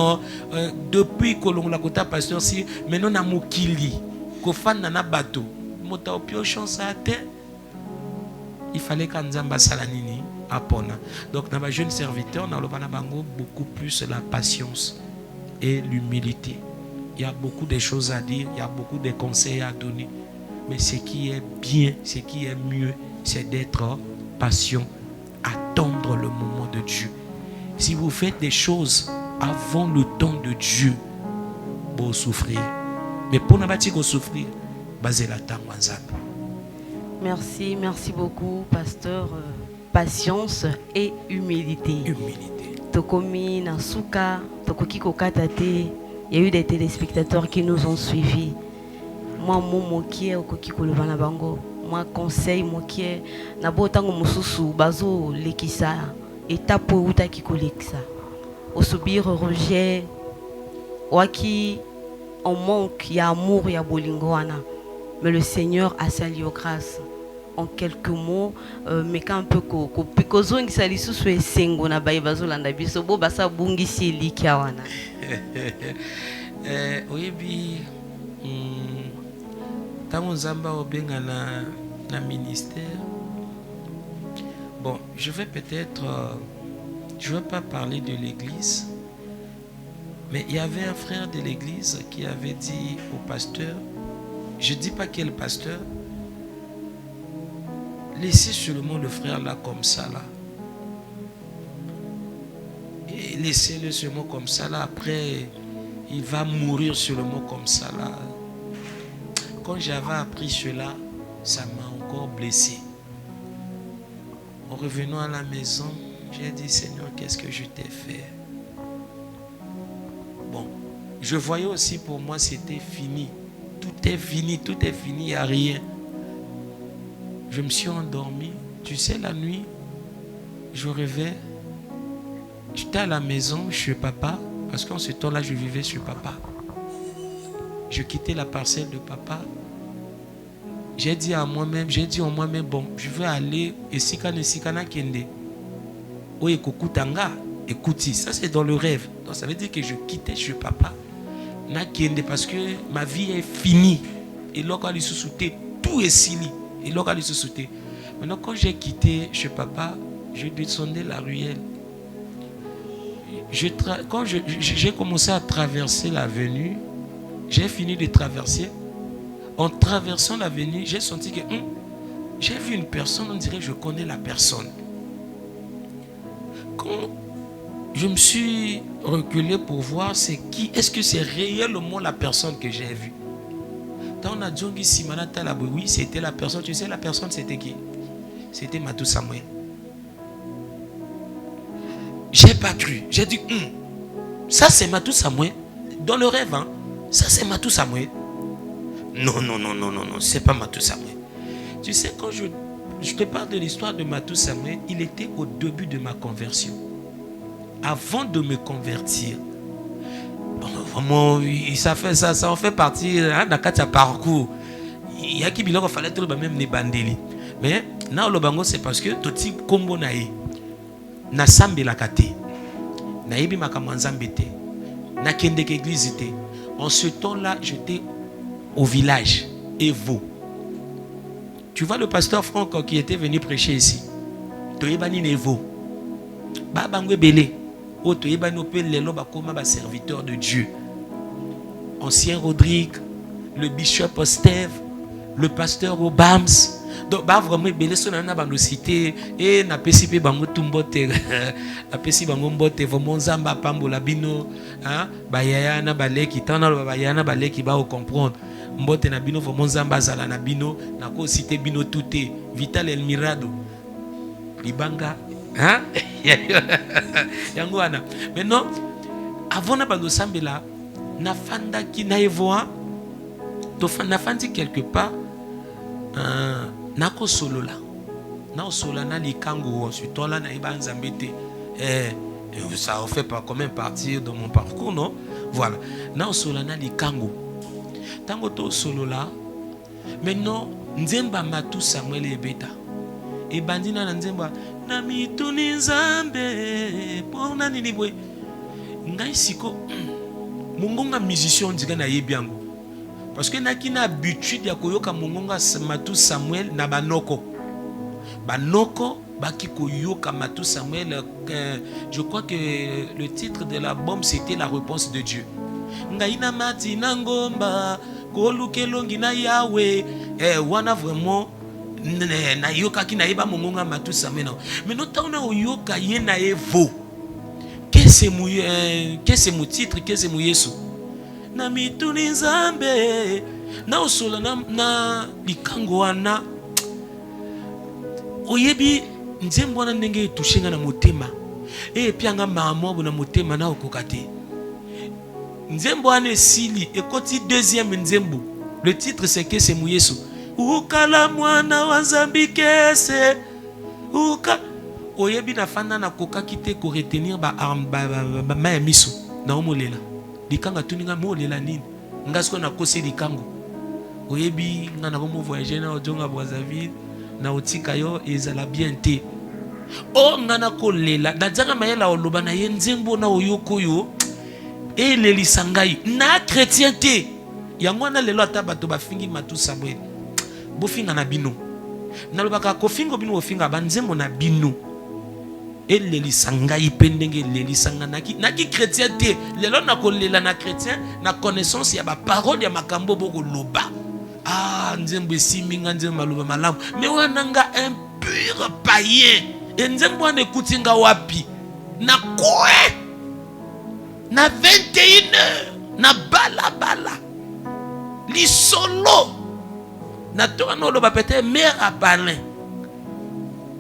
S2: depuis que l'on l'a côté pasteur Cyr, maintenant on a Mokili, Kofan nana bateau, mota opio chance à terre. Il fallait qu'Anzamba Salanini apona. Donc dans ma jeune serviteur, on a beaucoup plus la patience et l'humilité. Il y a beaucoup de choses à dire, il y a beaucoup de conseils à donner. Mais ce qui est bien, ce qui est mieux, c'est d'être patient, attendre le moment de Dieu. Si vous faites des choses avant le temps de Dieu, vous souffrir. Mais pour ne pas souffrir, basez la temps.
S1: Merci beaucoup, pasteur. Patience et humilité. Tokomi Nasuka, Tokokiko Katate, il y a eu des téléspectateurs qui nous ont suivis. Moi, mon mokié, Okokiko Levana Bango, moi, conseil mokié, Nabotango Mususu, Bazo, Lekisa, et Tapo Uta Kiko Lekisa. Au subir rejet, Waki, on manque, il y a amour, il y a bolingoana. Mais le Seigneur a sali aux grâces. En quelques mots, mais quand un peu Picozo qui s'allie sous ce sengo na baibazo landa biso bo basa bungi si likiawana.
S2: Oui bi tango nzamba obenga na ministère. Bon, je vais peut-être je vais pas parler de l'église, mais il y avait un frère de l'église qui avait dit au pasteur, je dis pas quel pasteur, laissez seulement le frère là comme ça là. Et laissez-le seulement comme ça là. Après, il va mourir seulement comme ça là. Quand j'avais appris cela, ça m'a encore blessé. En revenant à la maison, j'ai dit, Seigneur, qu'est-ce que je t'ai fait? Bon, je voyais aussi pour moi c'était fini. Tout est fini, il n'y a rien. Je me suis endormi. Tu sais, la nuit, je rêvais. J'étais à la maison chez papa, parce qu'en ce temps-là, je vivais chez papa. Je quittais la parcelle de papa. J'ai dit en moi-même, bon, je vais aller et sikana kende. Oye kokutanga, écoutez, ça c'est dans le rêve. Donc ça veut dire que je quittais chez papa. Na kende parce que ma vie est finie. Et là, quand il se sautait, tout est fini. Et là, quand il se sautait. Maintenant, quand j'ai quitté chez papa, je descendais la ruelle. Quand j'ai commencé à traverser l'avenue, j'ai fini de traverser. En traversant l'avenue, j'ai senti que j'ai vu une personne, on dirait que je connais la personne. Quand je me suis reculé pour voir c'est qui, est-ce que c'est réellement la personne que j'ai vue? Quand on a dit oui, c'était la personne. Tu sais, la personne c'était qui? C'était Matou Samuel. J'ai pas cru. J'ai dit, ça c'est Matou Samuel. Dans le rêve, hein? Ça c'est Matou Samuel. Non, c'est pas Matou Samuel. Tu sais, quand je te parle de l'histoire de Matou Samuel, il était au début de ma conversion. Avant de me convertir, Ça en fait partie d'un parcours. Il y a qui biloko fallait tout même ne bandeli. Mais na le bango c'est parce que tout type combo nae na sambe la kate. Na yebi makambo nzambe te. Na kende ke église te. En ce temps-là, j'étais au village Evo. Tu vois le pasteur Franck qui était venu prêcher ici. Toyebani Evo. Ba bangwe belé. O toyebani opé lelo ba koma ba serviteur de Dieu. Ancien Rodrigue, le bishop Steve, le pasteur Obams. Donc bah vraiment belé son na ba no cité et na pesipe bango tumbote. Na pesi bango mbote vraiment nzamba pambola bino, hein? Ba yaya na baleki tana ba yaya na baleki ba comprendre. Mbote na bino vraiment nzamba zala na bino na ko cité bino touté. Vital El Mirado. Libanga, hein? Yango wana. Maintenant avant na bando sambela na fanda ki na evoa to na fandi quelque part nako solola na solola na likango sur toi là na iba nzambete ça fait pas quand même partie de mon parcours, non? Voilà, na solola na likango tango to solola maintenant nzemba matu Samuel ebeta e bandina na nzemba na mituni nzambe pona nini boy ngai siko mongonga musicien diga na yebiango parce que na kina habitude ya koyoka mongonga matu Samuel na banoko baki koyoka matu Samuel. Je crois que le titre de l'album c'était La Réponse de Dieu. Ngai na mati na ngomba koluke longi na Yahweh wana vraiment na yoka ki na yeba mongonga matu Samuel. Mais notana oyoka ye na evo. Qu'est-ce mon titre, qu'est-ce mon Yesu? Na mituni nzambe na osola na likango wana oyebi nzembo wana ndenge etushenga na motema pianga maamo na motema na okokate nzembo wana esili ekoti deuxième nzembo. Le titre c'est que c'est Yesu ukala mwana wa nzambi kese uka oyebi na fanda na koka kite ko retenir ba ma miso na omolela likanga tuninga molela nini ngasko na kosi likango oyebi nga na komo voyager na ojonga Brazzaville na otika yo ezala bien te o nga na kolela dazanga mayela oloba na ye nzembo na oyoko yo elelisa ngai na chrétien te yango na lelo ata bato bafingi matu Samuel bofinga na bino nalobaka kofingo bino ofinga banzembo na bino elelisa ngai pendenge elelisa naki chrétien te lelo na kolela na chrétien na connaissance ya ba parole ya makambo boko loba nzembo esimbi nga nzembo maloba malamu mais wana nga impur païen nzembo wana ekuti nga wapi na koe na 21h na balabala lisolo na toka no loba peut-être mère à parler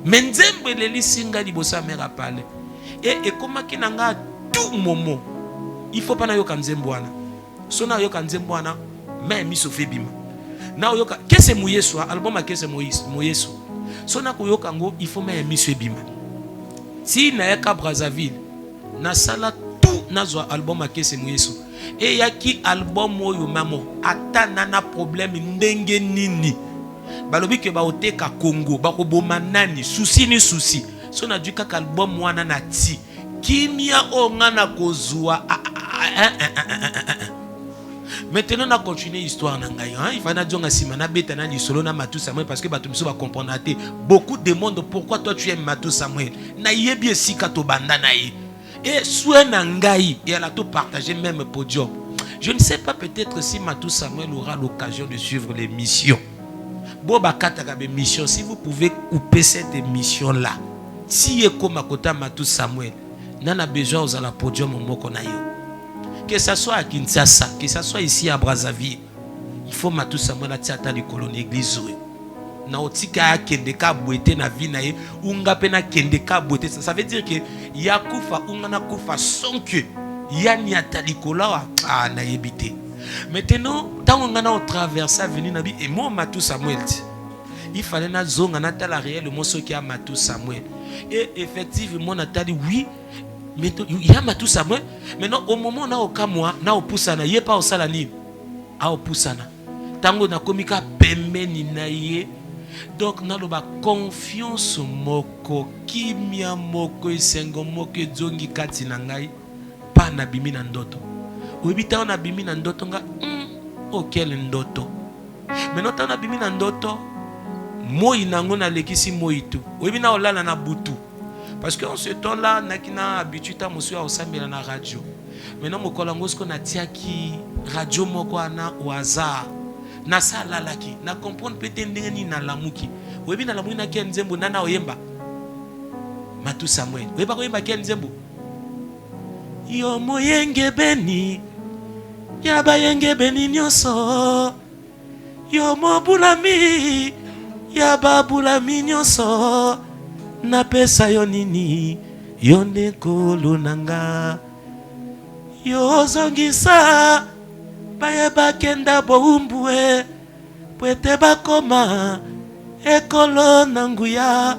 S2: mais nzembo elelisi nga liboso ya mère à parler et ekomaki na nga tout moment il faut pas na yoka nzembo wana so na yoka nzembo wana mais miso febima na yoka kese Yesu album a kese Yesu so na koyoka ngo il faut mais miso ebima si na yaka Brazzaville na sala tout na zo album a kese Yesu et yaki album oyo mamo ata na problème ndenge nini balobi ke ba oteka Congo ba ko boma nani souci ni souci so na du kaka album wana na ti kimia onga na kozwa maintenant on a continué l'histoire nangai il fallait dire nga sima na beta na lisolo na matu Samuel parce que bato miso ba comprendre te beaucoup demandent pourquoi toi tu aimes matu Samuel na yebi esika to banda na ye et soit nangai et elle a tout partagé même podium. Je ne sais pas peut-être si matu Samuel aura l'occasion de suivre les missions. Boba kataka be mission si vous pouvez couper cette émission là. Si comme à côté matu Samuel nana besoin aux la podium moko na yo. Que ça soit à Kinshasa, que ça soit ici à Brazzaville, il faut matu Samuel atiata de colonne église. Na otika kendeka boete na vie na ye unga pena kendeka boete ça veut dire que yakufa unga na kufa sans que yani atalikola na yebite. Maintenant tant on a traversé venir na bi et moi matu Samuel il fallait na zonga na tala réellement ce qui a matu Samuel et effectivement on a dit oui Mais il y a tout ça. Maintenant, au moment où on a au kamwa, na au poussana, il n'y a pas au salani. A au poussana. Tango na komika pemeni na ye. Donc, na loba confiance moko, kimia moko, isengo moko, zongi kati na ngai, pa na bimi na ndoto. Uibita na bimi na ndoto nga, quel ndoto. Maintenant, ta na bimi na ndoto, moi nango na lekisi moi tout. Uibina olala na butu. Parce qu'en ce temps-là, on a habitué à monsieur à la radio. Maintenant, mon collègue qu'on a tiaki radio moko ana au hasard. Na sala laki, na comprendre peut-être ni na lamuki. Webi na lamuki na ken zembo nana oyemba. Matu Samuel. Weba oyemba ken zembo. Yo moyenge beni. Ya ba yenge beni nyoso. Yo mo bulami. Ya ba bulami nyoso. Na pesa yo nini yo ndekolo nanga yo zongisa baye bakenda boumbwe pwete bakoma ekolo nanguya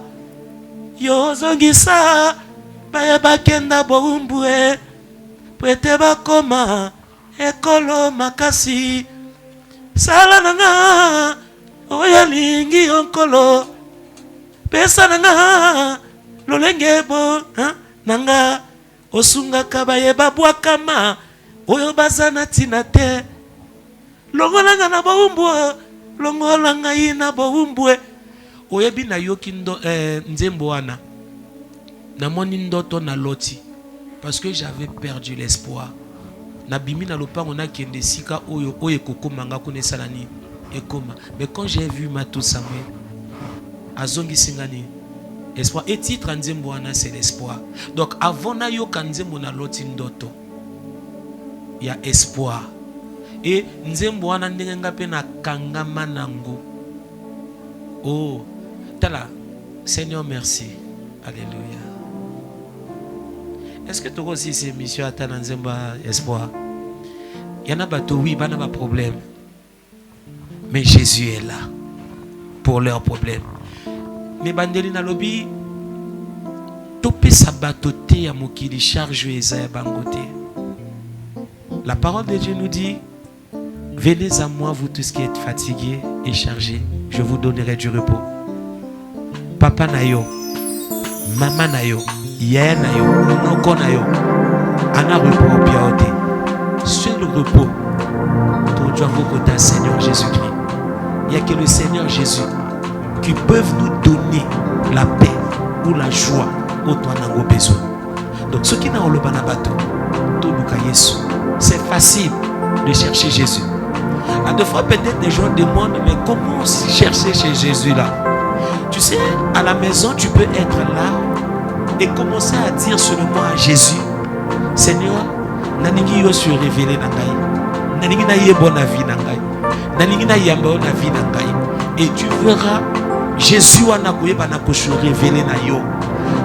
S2: yo zongisa baye bakenda boumbwe pwete bakoma ekolo makasi sala nanga oya lingi onkolo pesa nanga lolenge bo nanga osunga kabaye babwakama oyo bazana tina te longolanga na boumbwe longolanga ina boumbwe oyebi na yoki nzembo wana na moni ndoto na loti parce que j'avais perdu l'espoir na bimi na lopango na kende sika oyo kokoma kuna salani ekoma mais quand j'ai vu Matou Samuel azongi singani espoir et titre nzembo wana c'est l'espoir. Donc avant na yo kanzembo na loti ndoto il y a espoir et nzembo wana ndenge ngape na kangama nango. Oh tala Seigneur merci. Alléluia. Est-ce que tu vois aussi ces missions à ta nzembo espoir? Il y en a bateau oui, il y a pas problème. Mais Jésus est là pour leurs problèmes. Mais bandeli na lobi topé sabatoté à mokili charge Esaïe bangote. La parole de Dieu nous dit venez à moi vous tous qui êtes fatigués et chargés, je vous donnerai du repos. Papa na yo, maman na yo, yaya na yo, noko na yo, ana repos biaote. Seul repos ton Dieu vous Seigneur Jésus-Christ. Il n'y a que le Seigneur Jésus qui peuvent nous donner la paix ou la joie autant qu'on a besoin. Donc ce qui n'a pas le bateau, c'est facile de chercher Jésus. À deux fois peut-être des gens demandent mais comment chercher chez Jésus là? Tu sais, à la maison tu peux être là et commencer à dire seulement à Jésus, Seigneur, naningi yo se révéler nangai, naningi na yebo na vie nangai, naningi na yamba na vie nangai, et tu verras Jésus wana koyeba na ko se révéler na yo.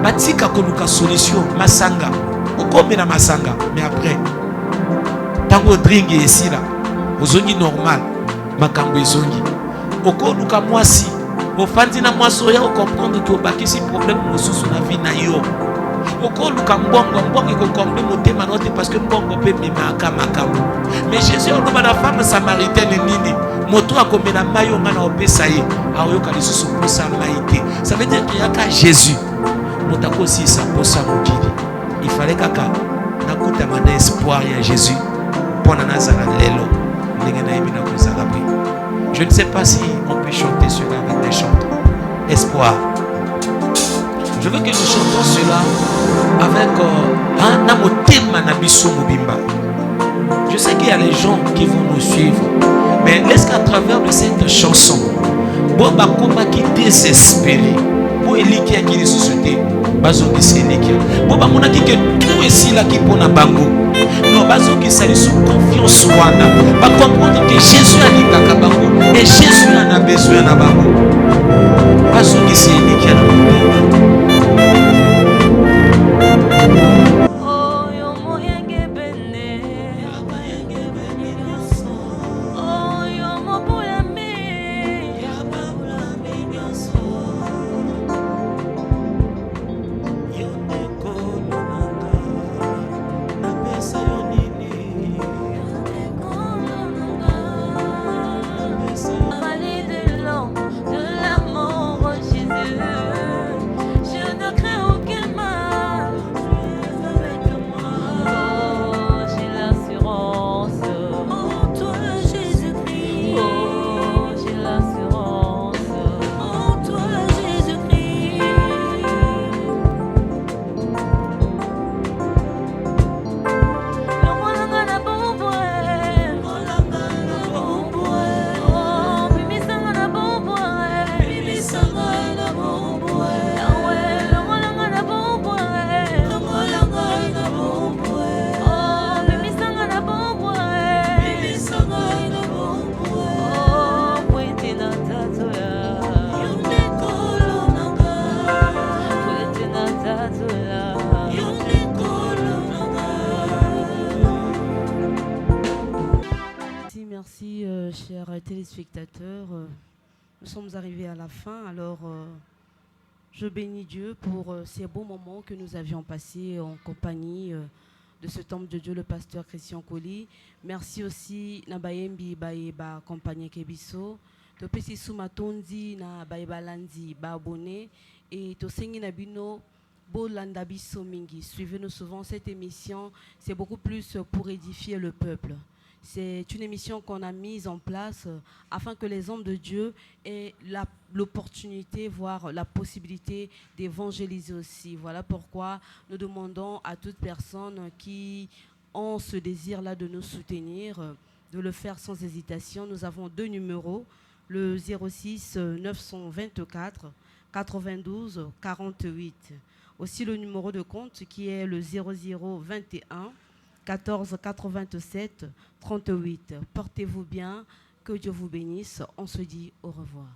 S2: Batika koluka solution masanga, okomela masanga, mais après tango drink ici là, ozongi normal, makambo ezongi. Okoluka mwasi, ofandi na mwaso ya comprendre que obakisi problème mosusu na vie na yo. Okoluka mbongo eko kombe motema note parce que mbongo pe mimaka makambo. Mais Jésus oloba na femme samaritaine nini? Moto akomela mayo ngana opesa ye, aoyoka lisusu posa maite. Ça veut dire qu'il y a qu'à Jésus. Motako si sa posa mokili. Il fallait kaka nakuta manda espoir ya Jésus. Pona nazala lelo. Je ne sais pas si on peut chanter cela avec des chants. Espoir. Je veux que nous chantons cela avec un amotema nabiso mobimba. Je sais qu'il y a les gens qui vont nous suivre, mais laisse qu'à travers de cette chanson, bon bakoma qui désespéré, bon eliki à qui les sociétés, bazo qui s'éliki, bon bamona qui que tout ici là qui pona bango, non bazo qui s'allie sous confiance wana, ba comprendre que Jésus a dit kaka bango et Jésus en a besoin na bango, bazo qui s'éliki à
S1: téléspectateurs, nous sommes arrivés à la fin. Alors, je bénis Dieu pour ces beaux moments que nous avions passés en compagnie de ce temple de Dieu, le pasteur Christian Colli. Merci aussi Nabayembi Baeba compagnie Kebiso. Topesi Sumatondi na Baeba Landi Babone et Tosengi Nabino Bolanda Biso Mingi. Suivez-nous souvent cette émission, c'est beaucoup plus pour édifier le peuple. C'est une émission qu'on a mise en place afin que les hommes de Dieu aient l'opportunité, voire la possibilité d'évangéliser aussi. Voilà pourquoi nous demandons à toute personne qui ont ce désir-là de nous soutenir, de le faire sans hésitation. Nous avons 2 numéros, le 06 924 92 48. Aussi le numéro de compte qui est le 0021 14 87 38. Portez-vous bien, que Dieu vous bénisse. On se dit au revoir.